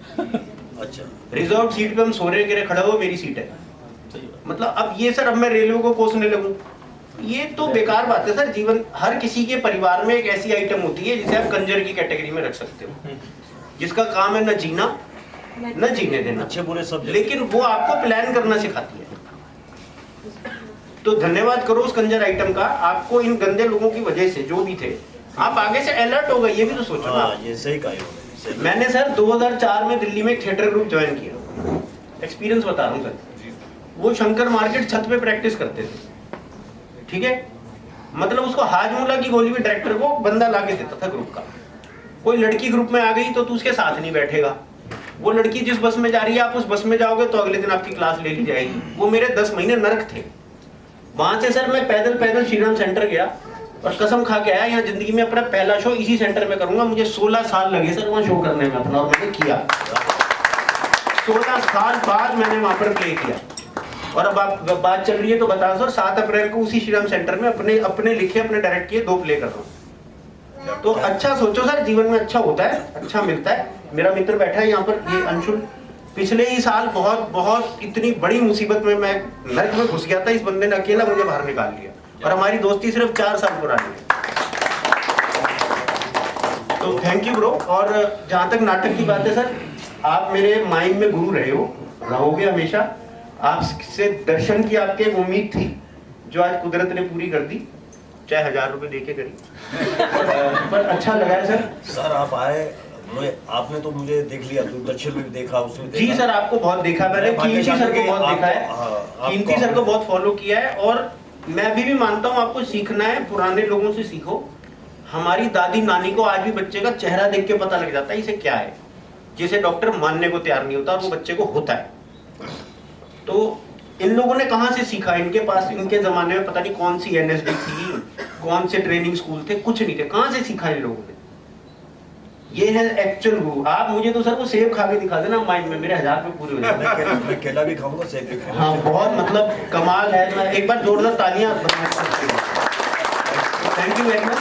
A: अच्छा
D: रिजर्व सीट पे हम सो रहे हैं, खड़ा हो मेरी सीट है। मतलब अब ये सर, अब मैं रेलवे को कोसने लगूं, ये तो बेकार बात है सर। जीवन हर किसी के परिवार में एक ऐसी आइटम होती है जिसे आप कंजर की कैटेगरी में रख सकते हो, जिसका काम है न जीना न जीने देना,
A: अच्छे बुरे सब,
D: लेकिन वो आपको प्लान करना सिखाती है। तो धन्यवाद करो उस कंजर आइटम का, आपको इन गंदे लोगों की वजह से जो भी थे, आप आगे से अलर्ट हो गए, ये भी तो सोचो ना।
A: ये सही कहा।
D: मैंने सर 2004 में दिल्ली में एक थिएटर ग्रुप ज्वाइन किया, एक्सपीरियंस बता रहा हूँ सर। वो शंकर मार्केट छत पे प्रैक्टिस करते थे, ठीक है, मतलब उसको हाजमोला की गोली भी डायरेक्टर को बंदा ला के देता था ग्रुप का। कोई लड़की ग्रुप में आ गई तो तू उसके साथ नहीं बैठेगा, वो लड़की जिस बस में जा रही है आप उस बस में जाओगे तो अगले दिन आपकी क्लास ले ली जाएगी। वो मेरे 10 महीने नरक थे। वहां से सर मैं पैदल श्रीराम सेंटर गया और कसम खा के आया, यहाँ जिंदगी में अपना पहला शो इसी सेंटर में करूंगा। मुझे 16 साल लगे सर वहाँ शो करने में अपना, और मैंने किया। 16 साल बाद मैंने वहां पर प्ले किया। और अब आप बात चल रही है तो बता सर, 7 अप्रैल को उसी श्रीराम सेंटर में अपने लिखे, अपने डायरेक्ट किए 2 प्ले कर रहा हूँ। तो अच्छा सोचो सर, जीवन में अच्छा होता है, अच्छा मिलता है। मेरा मित्र बैठा है यहाँ पर, ये अंशुल, पिछले ही साल बहुत इतनी बड़ी मुसीबत में मैं नर्क में घुस गया था, इस बंदे ने अकेला मुझे बाहर निकाल लिया, और हमारी दोस्ती सिर्फ 4 साल पुरानी है। तो थैंक यू ब्रो। और जहाँ तक नाटक की बात है सर, आप मेरे माइंड में गुरु रहे हो, रहोगे हमेशा। आपसे दर्शन की आपके एक उम्मीद थी, जो आज कुदरत ने पूरी कर दी, चाहे 1000 रुपए देके करी। पर अच्छा लगा है सर।
A: सर आप आए, आपने तो मुझे देख लिया, दूरदर्शन में भी देखा, उसमें
D: जी सर, आपको बहुत देखा मैंने, कीर्ति सर को बहुत देखा है, कीर्ति सर को बहुत फॉलो किया है। और मैं अभी भी मानता हूँ आपको सीखना है, पुराने लोगों से सीखो। हमारी दादी नानी को आज भी बच्चे का चेहरा देख के पता लग जाता है इसे क्या है, जिसे डॉक्टर मानने को तैयार नहीं होता और वो बच्चे को होता है। तो इन लोगों ने कहाँ से सीखा? इनके पास इनके जमाने में पता नहीं कौन सी NSD थी, कौन से ट्रेनिंग स्कूल थे, कुछ नहीं थे। कहाँ से सीखा इन लोगों ने? ये है एक्चुअल वो। आप मुझे तो सर वो सेब खा के दिखा देना माइंड में, मेरे 1000 रुपये पूरे हो जाएंगे।
A: मैं केला भी खाऊंगा, सेब भी खाऊंगा।
D: हाँ बहुत मतलब कमाल है। मैं एक बार जोरदार तालियां। Thank you very much.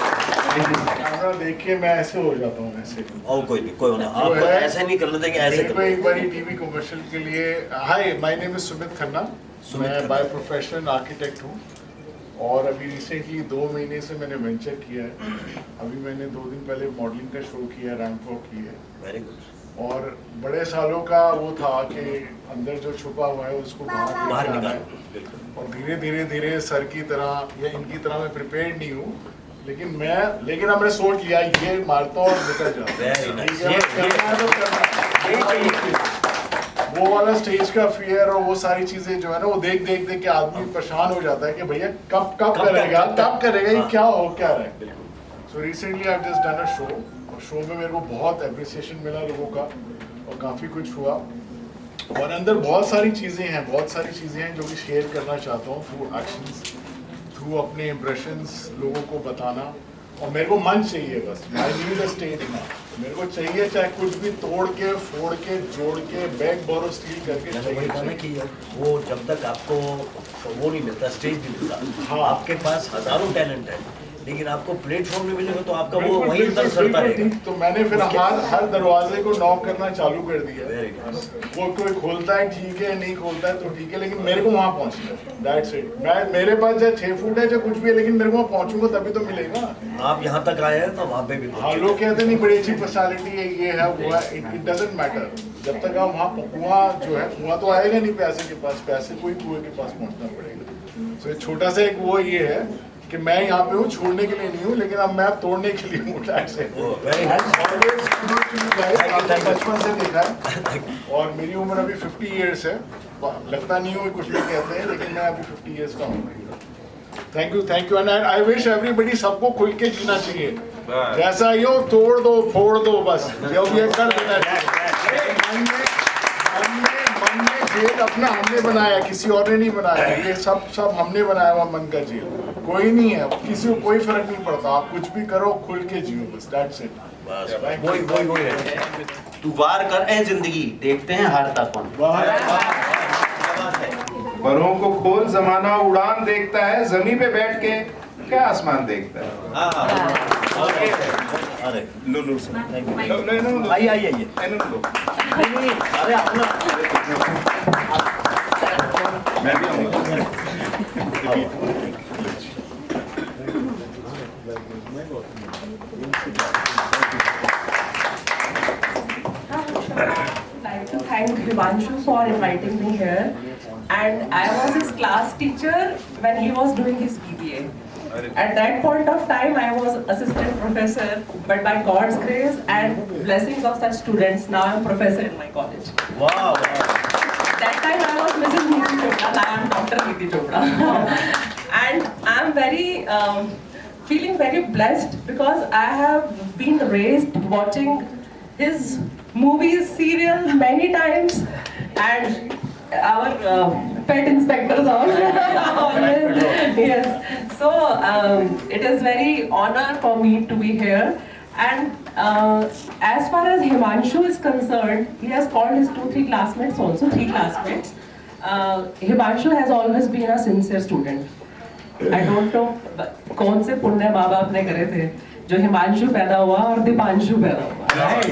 C: Camera देखिए मैं ऐसे हो जाता हूँ ऐसे।
A: और कोई नहीं, कोई ना, आपको ऐसे नहीं करना चाहिए, ऐसे करना
C: एक बारी टीवी कमर्शियल के लिए। Hi, my name is Sumit Khanna. मैं बाय प्रोफेशन आर्किटेक्ट हूँ और अभी रिसेंटली 2 महीने से मैंने वेंचर किया है। अभी मैंने 2 दिन पहले मॉडलिंग का शो किया, रैंप वॉक की है।
A: Very good.
C: और बड़े सालों का वो था कि अंदर जो छुपा हुआ है उसको
A: बाहर
C: निकालना
A: निकाल।
C: है। और धीरे धीरे सर की तरह या इनकी तरह मैं प्रिपेयर्ड नहीं हूँ, लेकिन हमने सोच लिया ये मारता और निकल जाता। वो वाला स्टेज का फियर और वो सारी चीजें जो है ना, वो देख के आदमी परेशान हो जाता है कि भैया कब करेगा ये क्या रहा है। So recently I have just done a show, और शो में मेरे को बहुत एप्रिसिएशन मिला लोगों का और काफी कुछ हुआ। और अंदर बहुत सारी चीजें हैं जो कि शेयर करना चाहता हूँ थ्रू एक्शंस, थ्रू अपने इम्प्रेशंस लोगों को बताना। और मेरे को मंच चाहिए बस, आई नीड अ स्टेज ना। मेरे को चाहिए चाहे कुछ भी तोड़ के फोड़ के जोड़ के बैग बोरो स्टील करके चाहिए
A: कि वो जब तक आपको वो नहीं मिलता, स्टेज नहीं मिलता।
C: हाँ।
A: आपके पास हजारों टैलेंट है, लेकिन आपको प्लेटफॉर्म नहीं मिलेगा तो आपका वो वहीं अंदर सड़ता रहेगा।
C: तो मैंने फिर हर दरवाजे को नॉक करना चालू कर दिया।
A: Very good.
C: वो कोई खोलता है ठीक है, नहीं खोलता है तो ठीक है, लेकिन मेरे को वहाँ पहुँचना है। That's it. मेरे पास चाहे 6 फुट है चाहे कुछ भी है, लेकिन मेरे को वहाँ पहुँचूंगा तभी तो मिलेगा।
A: आप यहाँ तक आए हैं तो वहाँ पे भी
C: हाँ, लोग कहते नहीं बड़ी अच्छी पर्सनालिटी है, ये है वो है, इट डजंट मैटर। जब तक आप वहाँ कुआं जो है, कुआं तो आएगा नहीं प्यासे के पास, प्यासे को ही कुएं के पास पहुँचना पड़ेगा। तो छोटा सा एक वो ये है कि मैं यहाँ पे हूँ छोड़ने के लिए नहीं हूँ, लेकिन अब मैं तोड़ने के लिए हूँ। बचपन से देखा है और मेरी उम्र अभी 50 ईयर्स है। लगता नहीं हो कुछ लोग कहते हैं, लेकिन मैं अभी 50 ईयर्स का हूँ। Thank you and I wish everybody सबको खुल के जीना चाहिए। जैसा ही हो तोड़ दो फोड़ दो, बस जो भी कर देना चाहिए। मन में जेल अपना हमने बनाया, किसी और ने नहीं बनाया। ये सब हमने बनाया हुआ मन का जेल, कोई नहीं है, किसी को कोई फर्क नहीं पड़ता। आप कुछ भी करो, खुल के जियो, बस दैट्स इट।
A: वही है।
D: तू वार कर ए जिंदगी, देखते हैं हारता कौन।
C: परों को खोल, जमाना उड़ान देखता है, जमीन पे बैठ के क्या आसमान देखता है।
A: अरे
C: लो सर,
A: आइए नहीं, अरे अपना
C: मैं भी आऊँगा।
F: like to thank Himanshu for inviting me here, and I was his class teacher when he was doing his BBA. At that point of time, I was assistant professor, but by God's grace and blessings of such students, now I'm professor in my college.
A: Wow.
F: That time I was Mrs. Neeti Chopra, now I'm Dr. Neeti Chopra. And I'm feeling very blessed because I have been raised watching his movies, serials many times, and our pet inspectors always. Yes. So it is very honor for me to be here. And as far as Himanshu is concerned, he has called his 2-3 classmates also, 3 classmates. Himanshu has always been a sincere student. I don't know कौन से पुण्य माँ बाप ने करे थे जो हिमांशु पैदा हुआ और दीपांशु पैदा हुआ, right?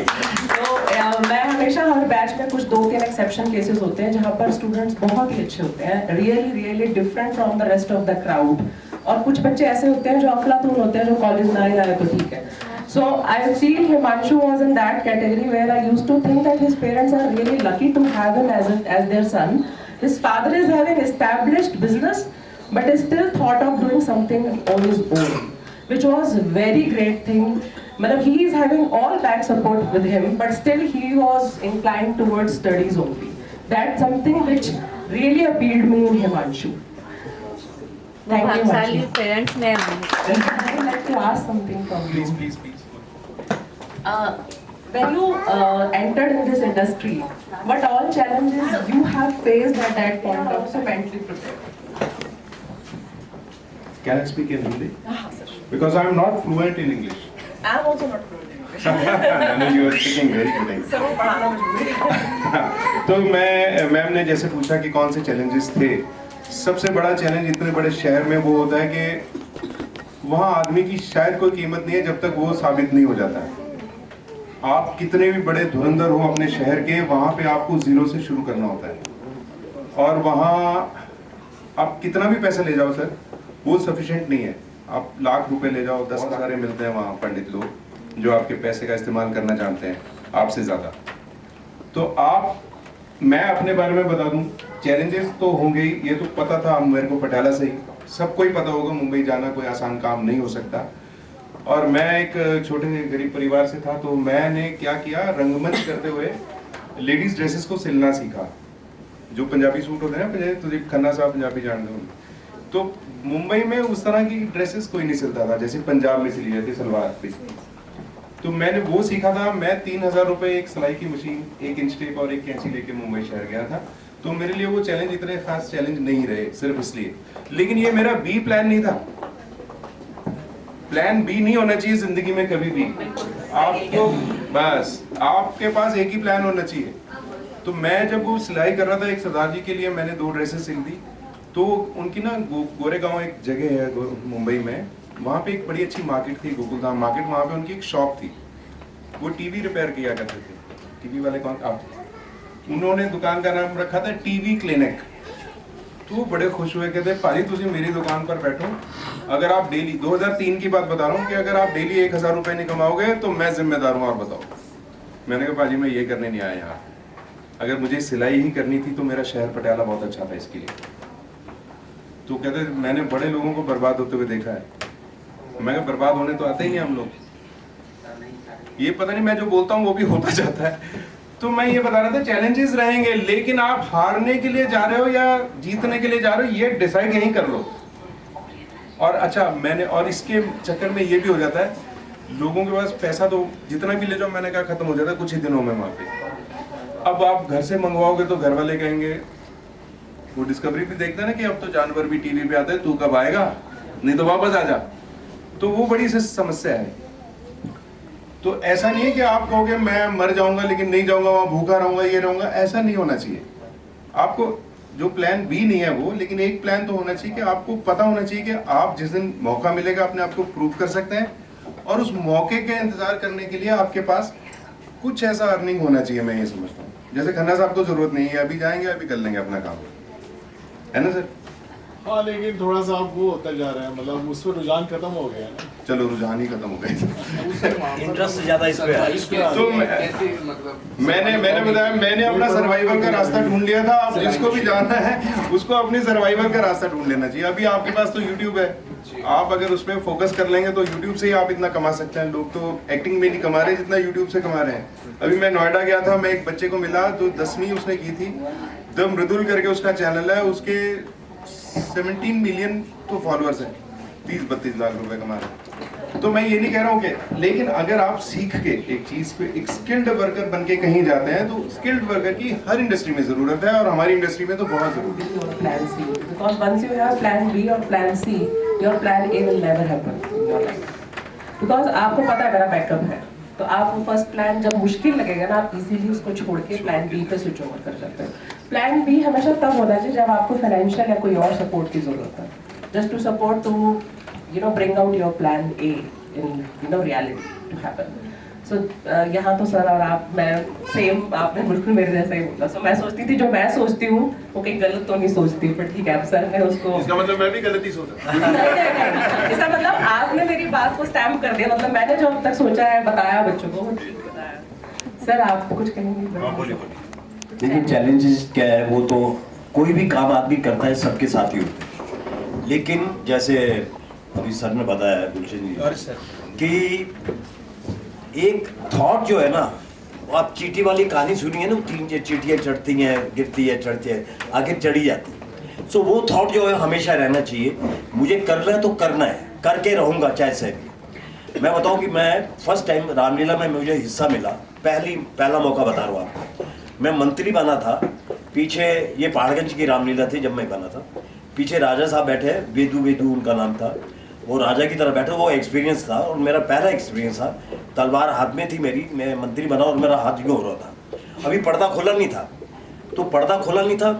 F: तो मैं हमेशा हर बैच में कुछ 2-3 एक्सेप्शन केसेस होते हैं जहाँ पर स्टूडेंट्स बहुत ही अच्छे होते हैं, really different from the rest of the crowd, और कुछ बच्चे ऐसे होते हैं जो अफलातून होते हैं जो कॉलेज ना ही आए तो ठीक है. So I feel Himanshu was in that category where I used to think that his parents are really lucky to have him as their son. His father is having established business, but is still thought of doing something on his own, which was a very great thing. Matlab, he is having all back support with him, but still he was inclined towards studies only. That's something which really appealed me in Himanshu. Thank you, Himanshu.
J: Parents ne
F: I would like to ask something from you.
C: Please.
F: When you entered in this industry, what all challenges you have faced at that point of so mentally prepared?
C: Can I speak in Hindi?
F: Sir.
C: Because I am not fluent in English.
F: I am also not fluent in
C: You are speaking very good English.
F: Sir वो पढ़ाना मजबूरी है।
C: तो मैम ने जैसे पूछा कि कौन से चैलेंजेस थे, सबसे बड़ा चैलेंज इतने बड़े शहर में वो होता है कि वहाँ आदमी की शायद कोई कीमत नहीं है जब तक वो साबित नहीं हो जाता है। आप कितने भी बड़े धुरंधर हो अपने शहर के, वहाँ पे आपको जीरो से शुरू करना होता है। और वहाँ आप कितना भी पैसा ले जाओ सर, वो सफिशिएंट नहीं है। आप लाख रुपए ले जाओ, 10 सारे मिलते हैं वहाँ पंडित लोग जो आपके पैसे का इस्तेमाल करना जानते हैं आपसे ज़्यादा। तो मैं अपने बारे में बता दूं, चैलेंजेस तो होंगे ही, ये तो पता था मेरे को पटियाला से ही, सबको ही पता होगा मुंबई जाना कोई आसान काम नहीं हो सकता। और मैं एक छोटे गरीब परिवार से था, तो मैंने क्या किया, रंगमंच करते हुए लेडीज ड्रेसेस को सिलना सीखा। जो पंजाबी सूट होते हैं ना, तुझे खन्ना साहब पंजाबी जानते हो, तो मुंबई में उस तरह की ड्रेसेस कोई नहीं सिलता था जैसे पंजाब में सिली जाती सलवार पे। तो मैंने वो सीखा था। मैं 3000 रुपए एक सिलाई की मशीन, 1 इंच टेप और एक कैंची लेके मुंबई शहर गया था। तो मेरे लिए वो चैलेंज इतने खास चैलेंज नहीं रहे, सिर्फ इसलिए। लेकिन ये मेरा बी प्लान नहीं था। प्लान बी नहीं होना चाहिए जिंदगी में कभी भी। आपको बस आपके पास एक ही प्लान होना चाहिए। तो मैं जब वो सिलाई कर रहा था एक सरदार जी के लिए, मैंने 2 ड्रेसेस सिल दी। तो उनकी ना गोरेगांव एक जगह है मुंबई में, वहाँ पे एक बड़ी अच्छी मार्केट थी, गोकुलधाम मार्केट। वहाँ पे उनकी एक शॉप थी, वो टीवी रिपेयर किया करते थे। टीवी वाले कौन आप? उन्होंने दुकान का नाम रखा था टीवी क्लिनिक। तो बड़े खुश हुए, कहते भाजी तुम मेरी दुकान पर बैठो, अगर आप डेली 2003 की बात बता रहा हूँ कि अगर आप डेली 1000 रुपये नहीं कमाओगे तो मैं जिम्मेदार हूँ। और बताओ, मैंने कहा भाजी मैं ये करने नहीं आया यहाँ, अगर मुझे सिलाई ही करनी थी तो मेरा शहर पटियाला बहुत अच्छा था इसके लिए। तो कहते मैंने बड़े लोगों को बर्बाद होते हुए देखा है। मैं कहा बर्बाद होने तो आते ही नहीं हम लोग, ये पता नहीं मैं जो बोलता हूँ वो भी होता जाता है। तो मैं ये बता रहा था चैलेंजेस रहेंगे, लेकिन आप हारने के लिए जा रहे हो या जीतने के लिए जा रहे हो ये डिसाइड यहीं कर लो। और अच्छा और इसके चक्कर में ये भी हो जाता है, लोगों के पास पैसा तो जितना भी ले जाओ, मैंने कहा खत्म हो जाता है कुछ ही दिनों में वहाँ पे। अब आप घर से मंगवाओगे तो घर वाले कहेंगे, वो डिस्कवरी भी देखते हैं ना कि अब तो जानवर भी टीवी पे आते हैं, तू कब आएगा, नहीं तो वापस आ जा। तो वो बड़ी सी समस्या है। तो ऐसा नहीं है कि आप कहोगे मैं मर जाऊंगा लेकिन नहीं जाऊंगा वहां, भूखा रहूंगा, ये रहूंगा, ऐसा नहीं होना चाहिए। आपको जो प्लान बी नहीं है वो, लेकिन एक प्लान तो होना चाहिए कि आपको पता होना चाहिए कि आप जिस दिन मौका मिलेगा अपने आप को प्रूव कर सकते हैं, और उस मौके के इंतजार करने के लिए आपके पास कुछ ऐसा अर्निंग होना चाहिए। मैं ये समझता हूँ, जैसे खन्ना साहब को जरूरत नहीं है, अभी जाएंगे अभी कर लेंगे अपना काम, है ना सर?
J: हाँ, लेकिन थोड़ा सा आप वो होता जा रहा है, मतलब उस पर रुझान खत्म हो गया ना।
C: चलो रुझान ही खत्म हो गए,
A: इंटरेस्ट ज्यादा इस पे।
C: तो मैंने बताया मैंने अपना सर्वाइवल का रास्ता ढूंढ लिया था। अब जिसको भी जानना है उसको अपनी सर्वाइवल का रास्ता ढूंढ लेना चाहिए। अभी आपके पास तो यूट्यूब है, आप अगर उस पर फोकस कर लेंगे तो यूट्यूब से ही आप इतना कमा सकते हैं। लोग तो एक्टिंग में नहीं कमा रहे जितना यूट्यूब से कमा रहे हैं। अभी मैं नोएडा गया था, मैं एक बच्चे को मिला जो 10वीं उसने की थी, द मृदुल करके उसका चैनल है, उसके 17 मिलियन तो फॉलोअर्स हैं, 30-32 लाख रुपए कमा रहे। तो मैं ये नहीं कह रहा हूँ कि, लेकिन अगर आप सीख के एक चीज पे एक स्किल्ड वर्कर बन के कहीं जाते हैं तो स्किल्ड वर्कर की हर इंडस्ट्री में जरूरत है, और हमारी इंडस्ट्री में तो बहुत जरूरी है।
F: Plan C, because once you have plan B or plan C, your plan A will never happen in your life. Because आपको पता है मेरा बैकअप है, तो आप वो फर्स्ट प्लान जब मुश्किल लगेगा ना, आप इजीली उसको छोड़ के प्लान बी पे स्विच ओवर कर सकते हैं। प्लान बी हमेशा तब होना चाहिए जब आपको फाइनेंशियल या कोई और सपोर्ट की जरूरत है, just to support to bring out your plan A in reality to happen. So यहाँ तो सर और आप, मैं सेम, आपने बिल्कुल मेरे जैसा ही बोला। सो मैं सोचती थी जो मैं सोचती हूँ वो कहीं गलत तो नहीं सोचती, पर ठीक है, अब सर ने उसको,
C: इसका मतलब मैं भी गलत ही सोचा।
F: इसका मतलब आपने मेरी बात को स्टैम्प कर दिया, मतलब मैंने जो अब तक सोचा है बताया बच्चों को, वो ठीक बताया। सर आप कुछ कहेंगे?
A: देखिए चैलेंजेस क्या है, वो तो कोई भी काम आदमी करता है सबके साथ ही होते हैं, लेकिन जैसे अभी सर ने बताया गुलशन जी कि एक थॉट जो है ना, आप चींटी वाली कहानी सुनी है ना, 3 चींटियाँ चढ़ती हैं, गिरती है, चढ़ती है, आखिर चढ़ी जाती है। सो वो थॉट जो है हमेशा रहना चाहिए, मुझे करना है तो करना है, करके रहूँगा चाहे से भी। मैं बताऊँ कि मैं फर्स्ट टाइम रामलीला में मुझे हिस्सा मिला, पहला मौका बता रहा हूँ आपको। मैं मंत्री बना था, पीछे ये पहाड़गंज की रामलीला थी जब मैं बना था, पीछे राजा साहब बैठे, वेदू उनका नाम था, वो राजा की तरह बैठे, वो एक्सपीरियंस था और मेरा पहला एक्सपीरियंस था। तलवार हाथ में थी मेरी, मैं मंत्री बना और मेरा हाथ यूँ हो रहा था। अभी पर्दा खुला नहीं था, तो पर्दा खुला नहीं था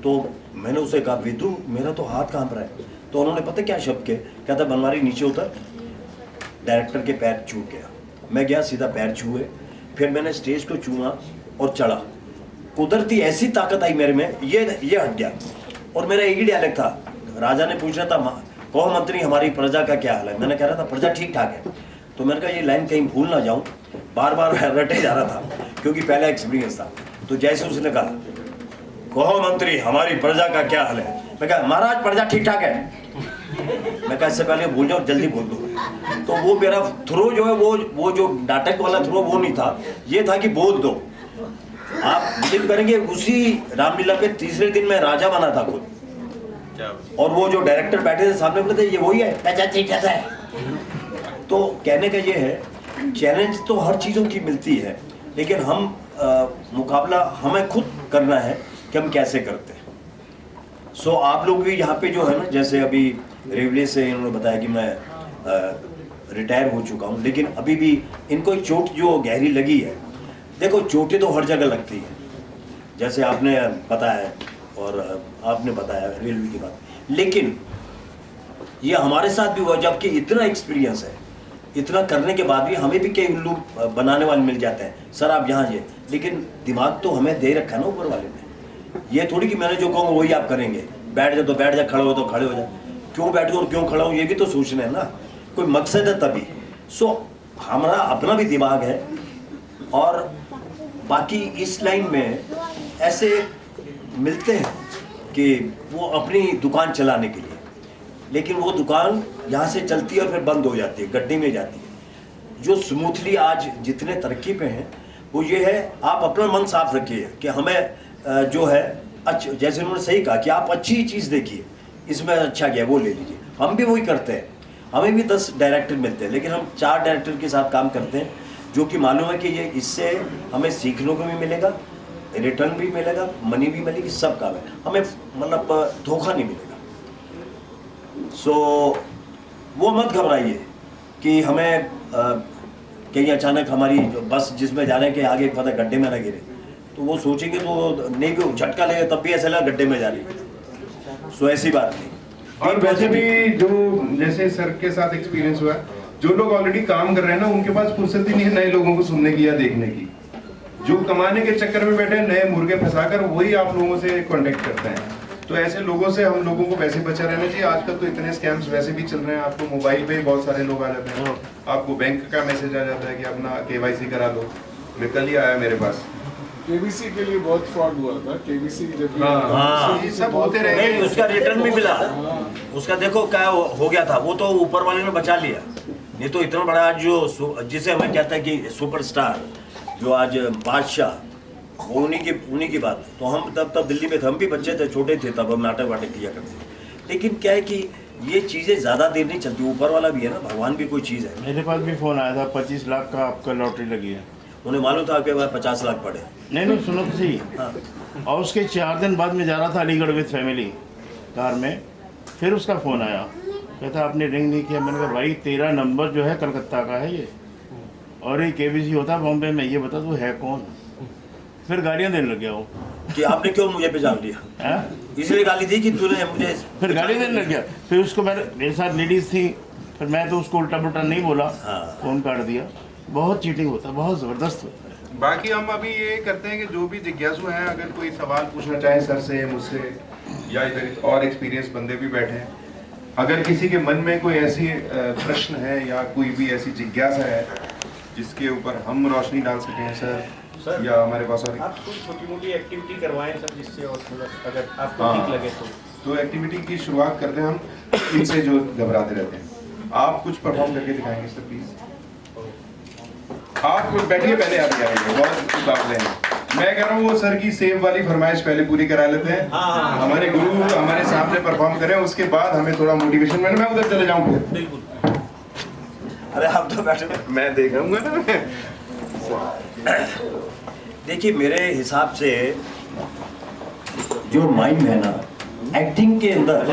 A: तो मैंने उसे कहा विद्रू मेरा तो हाथ कांप रहा है। तो उन्होंने पता क्या शब्द के, कहता बनवारी नीचे उतर। डायरेक्टर के पैर छू गया, मैं गया सीधा पैर छुए, फिर मैंने स्टेज को छुआ और चढ़ा। कुदरती ऐसी ताकत आई मेरे में, ये हट गया। और मेरा एक ही डायलॉग था, राजा ने पूछ रहा था कहो मंत्री हमारी प्रजा का क्या हाल है, मैंने कह रहा था प्रजा ठीक ठाक है। तो मैंने कहा ये लाइन कहीं भूल ना जाऊं, बार बार रटे जा रहा था क्योंकि पहला एक्सपीरियंस था। तो जैसे उसने कहा कहो मंत्री हमारी प्रजा का क्या हाल है, मैं कहा महाराज प्रजा ठीक ठाक है। मैं कहा इससे पहले भूल जाओ जल्दी बोल दो। तो वो मेरा थ्रो जो है वो जो नाटक वाला थ्रो वो नहीं था, ये था कि बोल दो। आप बिलीव करेंगे उसी रामलीला पे तीसरे दिन मैं राजा बना था खुद, और वो जो डायरेक्टर बैठे थे सामने बोले थे ये वही है, प्रजा ठीक ठाक है। तो कहने का ये है चैलेंज तो हर चीज़ों की मिलती है, लेकिन हम मुकाबला हमें खुद करना है कि हम कैसे करते हैं। सो आप लोग भी यहाँ पे जो है ना, जैसे अभी रेवले से इन्होंने बताया कि मैं रिटायर हो चुका हूँ, लेकिन अभी भी इनको एक चोट जो गहरी लगी है। देखो चोटें तो हर जगह लगती हैं, जैसे आपने बताया और आपने बताया रेलवे की बात, लेकिन ये हमारे साथ भी हुआ जबकि इतना एक्सपीरियंस है, इतना करने के बाद भी हमें भी कई उल्लू बनाने वाले मिल जाते हैं, सर आप यहाँ जाइए, लेकिन दिमाग तो हमें दे रखा है ना ऊपर वाले ने। ये थोड़ी कि मैंने जो कहूँगा वही आप करेंगे, बैठ जाओ तो बैठ जाए, खड़े हो तो खड़े हो जाए, क्यों बैठो और क्यों खड़ा हो ये भी तो सोचना है ना, कोई मकसद है तभी। सो हमारा अपना भी दिमाग है, और बाकी इस लाइन में ऐसे मिलते हैं कि वो अपनी दुकान चलाने के लिए, लेकिन वो दुकान यहाँ से चलती है और फिर बंद हो जाती है, गड्ढे में जाती है। जो स्मूथली आज जितने तरक्की पे हैं वो ये है, आप अपना मन साफ रखिए कि हमें जो है अच्छा, जैसे उन्होंने सही कहा कि आप अच्छी चीज़ देखिए, इसमें अच्छा गया वो ले लीजिए। हम भी वही करते हैं, हमें भी 10 डायरेक्टर मिलते हैं, लेकिन हम 4 डायरेक्टर के साथ काम करते हैं, जो कि मालूम है कि ये इससे हमें सीखने को भी मिलेगा, रिटर्न भी मिलेगा, मनी भी मिलेगी, सब काम है, हमें मतलब धोखा नहीं मिलेगा। सो वो मत घबराइए कि हमें कहीं अचानक हमारी बस जिसमें जा रहे हैं कि आगे पता गड्ढे में ना गिरे, तो वो सोचेंगे तो नहीं भी झटका लेगा तब भी ऐसा लगा गड्ढे में जा रही है। सो ऐसी बात नहीं।
C: और वैसे भी जो जैसे सर के साथ एक्सपीरियंस हुआ, जो लोग ऑलरेडी काम कर रहे हैं ना, उनके पास फुर्सत ही नहीं है नए लोगों को सुनने की या देखने की। जो कमाने के चक्कर में बैठे नए मुर्गे फंसाकर वही आप लोगों से कांटेक्ट करते हैं। तो ऐसे लोगों से हम लोगों को वैसे बचा रहना चाहिए। आजकल तो इतने स्कैम्स वैसे भी चल रहे हैं, आपको मोबाइल पे बहुत सारे लोग आ जाते हैं, आपको बैंक का मैसेज आ जाता है कि अपना KYC करा लो। मैं कल ही आया मेरे पास,
J: केबीसी के लिए बहुत फ्रॉड हुआ था। केबीसी जब
C: ये सब होते रहे,
A: नहीं उसका रिटर्न भी मिला, उसका देखो क्या हो गया था, वो तो ऊपर वाले ने बचा लिया। नहीं तो इतना बड़ा आज जो जिसे हमें कहता है कि सुपरस्टार, जो आज बादशाह, वो उन्हीं की बात। तो हम तब दिल्ली में थे, हम भी बच्चे थे, छोटे थे तब, हम नाटक वाटक किया करते। लेकिन क्या है कि ये चीज़ें ज़्यादा देर नहीं चलती, ऊपर वाला भी है ना, भगवान भी कोई चीज़ है।
E: मेरे पास भी फ़ोन आया था 25 लाख का आपका लॉटरी लगी है।
A: उन्हें मालूम था आपके पास 50 लाख पड़े।
E: नहीं सुनो तो सही। और उसके 4 दिन बाद में जा रहा था अलीगढ़ विद फैमिली कार में, फिर उसका फ़ोन आया, कहता आपने रिंग नहीं किया। मैंने कहा भाई तेरा नंबर जो है कलकत्ता का है ये, और ये KBC होता बॉम्बे में, ये बता तू है कौन। फिर गालियाँ देने लग गया वो
A: कि आपने क्यों मुझे पहचान लिया, इसलिए गाली दी कि तूने मुझे,
E: फिर गाली देने लग गया। फिर उसको मेरे साथ लेडीज़ थी, फिर मैं तो उसको उल्टा पुल्टा नहीं बोला, फ़ोन काट दिया। बहुत चीटिंग होता है, बहुत ज़बरदस्त होता है।
C: बाकी हम अभी ये करते हैं कि जो भी जिज्ञासु हैं, अगर कोई सवाल पूछना चाहे सर से, मुझसे, या इधर और एक्सपीरियंस बंदे भी बैठे हैं, अगर किसी के मन में कोई ऐसी प्रश्न है या कोई भी ऐसी जिज्ञासा है जिसके ऊपर हम रोशनी डाल सकें सर, या हमारे पास और
D: आप कोई छोटी मोटी एक्टिविटी करवाएं सर, जिससे और थोड़ा अगर आपको ठीक लगे तो
C: एक्टिविटी की शुरुआत करते हैं हम इनसे जो घबराते रहते हैं। आप कुछ परफॉर्म करके दिखाएंगे सर प्लीज। आप कुछ बैठिए, पहले आप जाइए, बहुत मुकाबले हैं। मैं कह रहा हूँ वो सर की सेव वाली फरमाइश पहले पूरी करा लेते हैं। हमारे गुरु हमारे सामने परफॉर्म करें, उसके बाद हमें थोड़ा मोटिवेशन मिले। मैं उधर चले जाऊँ फिर।
D: बिल्कुल।
A: अरे आप तो बैठे,
C: मैं देखूंगा ना।
A: देखिए मेरे हिसाब से जो माइम है ना, एक्टिंग के अंदर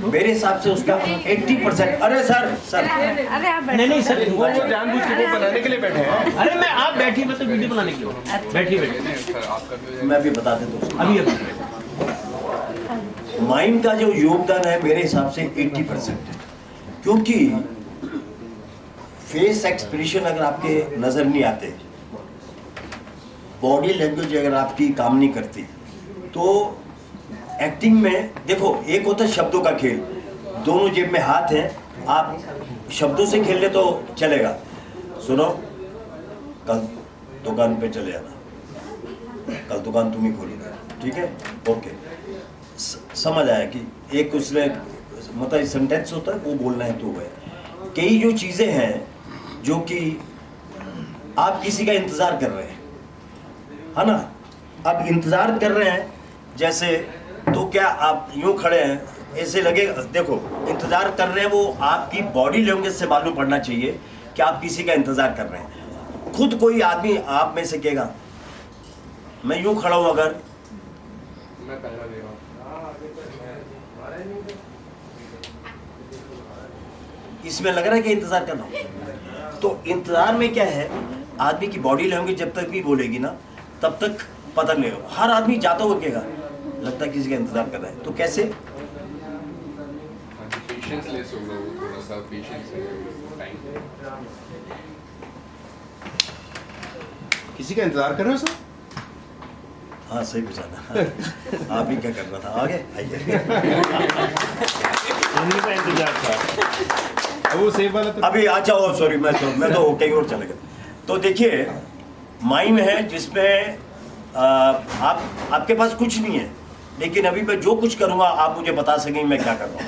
A: मेरे हिसाब से उसका 80%। अरे सर
D: अरे आप नहीं सर,
C: वो जानबूझ के वो बनाने के लिए बैठे हैं।
D: अरे मैं आप बैठिए, मतलब वीडियो बनाने के लिए बैठिए
B: सर आपका
A: मैं भी बता देता हूँ,
D: अभी
A: माइंड का जो योगदान है मेरे हिसाब से 80% है, क्योंकि फेस एक्सप्रेशन अगर आपके नजर नहीं आते, बॉडी लैंग्वेज अगर आपकी काम नहीं करती, तो एक्टिंग में देखो एक होता है शब्दों का खेल, दोनों जेब में हाथ हैं, आप शब्दों से खेल ले तो चलेगा। सुनो, कल दुकान पे चले आना, कल दुकान तुम ही खोलना, ठीक है, ओके। समझ आया कि एक उसमें मतलब सेंटेंस होता है, वो बोलना है तो है। कई जो चीज़ें हैं जो कि आप किसी का इंतज़ार कर रहे हैं, है ना, अब इंतज़ार कर रहे हैं जैसे, तो क्या आप यूँ खड़े हैं ऐसे लगेगा, देखो इंतज़ार कर रहे हैं, वो आपकी बॉडी लैंग्वेज से मालूम पड़ना चाहिए कि आप किसी का इंतज़ार कर रहे हैं। खुद कोई आदमी आप में से कहेगा मैं यूँ खड़ा हूँ, अगर
B: मैं पहला दे रहा हूँ,
A: इसमें लग रहा है कि इंतज़ार कर रहा हूँ, तो इंतज़ार में क्या है, आदमी की बॉडी लैंग्वेज जब तक नहीं बोलेगी ना तब तक पता नहीं होगा। हर आदमी जाता हुआ कहेगा लगता है किसी का इंतज़ार कर रहा है, तो कैसे?
B: पेशेंस लेस होगा वो, थोड़ा सा पेशेंस टाइम।
C: किसी का इंतजार कर रहे हो सर?
A: हाँ सही पहचाना। आप ही क्या कर रहा था, आगे आइए।
E: उन्हीं का इंतजार था।
C: अब वो सेब वाला तो
A: अभी आ जाओ, सॉरी मैं तो कहीं और चले गया। तो देखिए माइंड है जिसमें आपके पास कुछ नहीं है, लेकिन अभी मैं जो कुछ करूंगा आप मुझे बता सकेंगे मैं क्या कर रहा हूँ।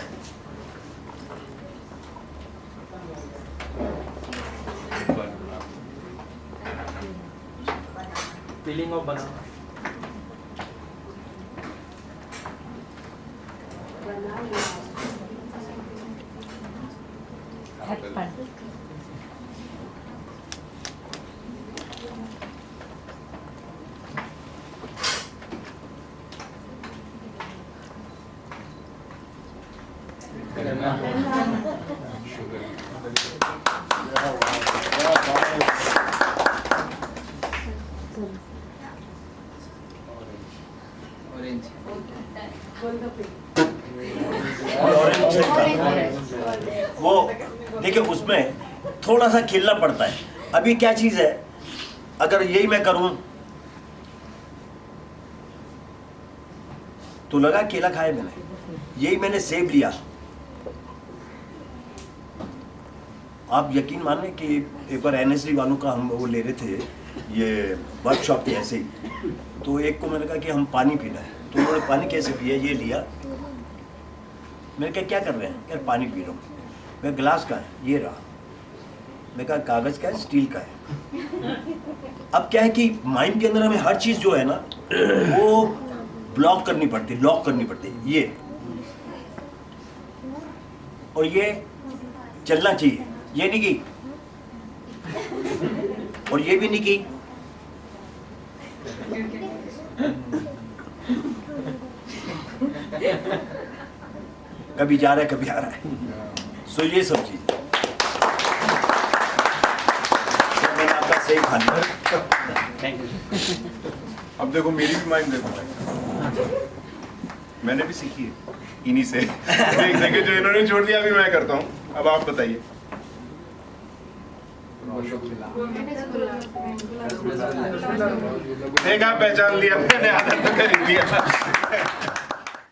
I: फीलिंग ऑफ बना
A: वो देखिए उसमें थोड़ा सा खेलना पड़ता है। अभी क्या चीज है, अगर यही मैं करूं तो लगा केला खाया मैंने, यही मैंने सेब लिया। आप यकीन माने कि एक बार एनएसडी वालों का हम वो ले रहे थे, ये वर्कशॉप थी ऐसे ही, तो एक को मैंने कहा कि हम पानी पीना है, तो उन्होंने पानी कैसे पिया, ये लिया। मैंने कहा क्या कर रहे हैं, यार पानी पी रहा हूँ। मैं गिलास का है, ये रहा। मैं कहा कागज का है, स्टील का है। अब क्या है कि माइंड के अंदर हमें हर चीज जो है ना वो ब्लॉक करनी पड़ती, लॉक करनी पड़ती। ये और ये चलना चाहिए, ये नहीं की और ये भी नहीं की। कभी जा रहा है कभी आ रहा है। सो ये सब चीज मैंने आपका सही खा लिया।
D: Thank you.
C: अब देखो मेरी भी माइंड देखो, मैंने भी सीखी है इन्हीं से। एक सेकंड जो इन्होंने छोड़ दिया अभी मैं करता हूँ। अब आप बताइए। देखा, पहचान लिया मैंने, आदत तो कर ही दिया।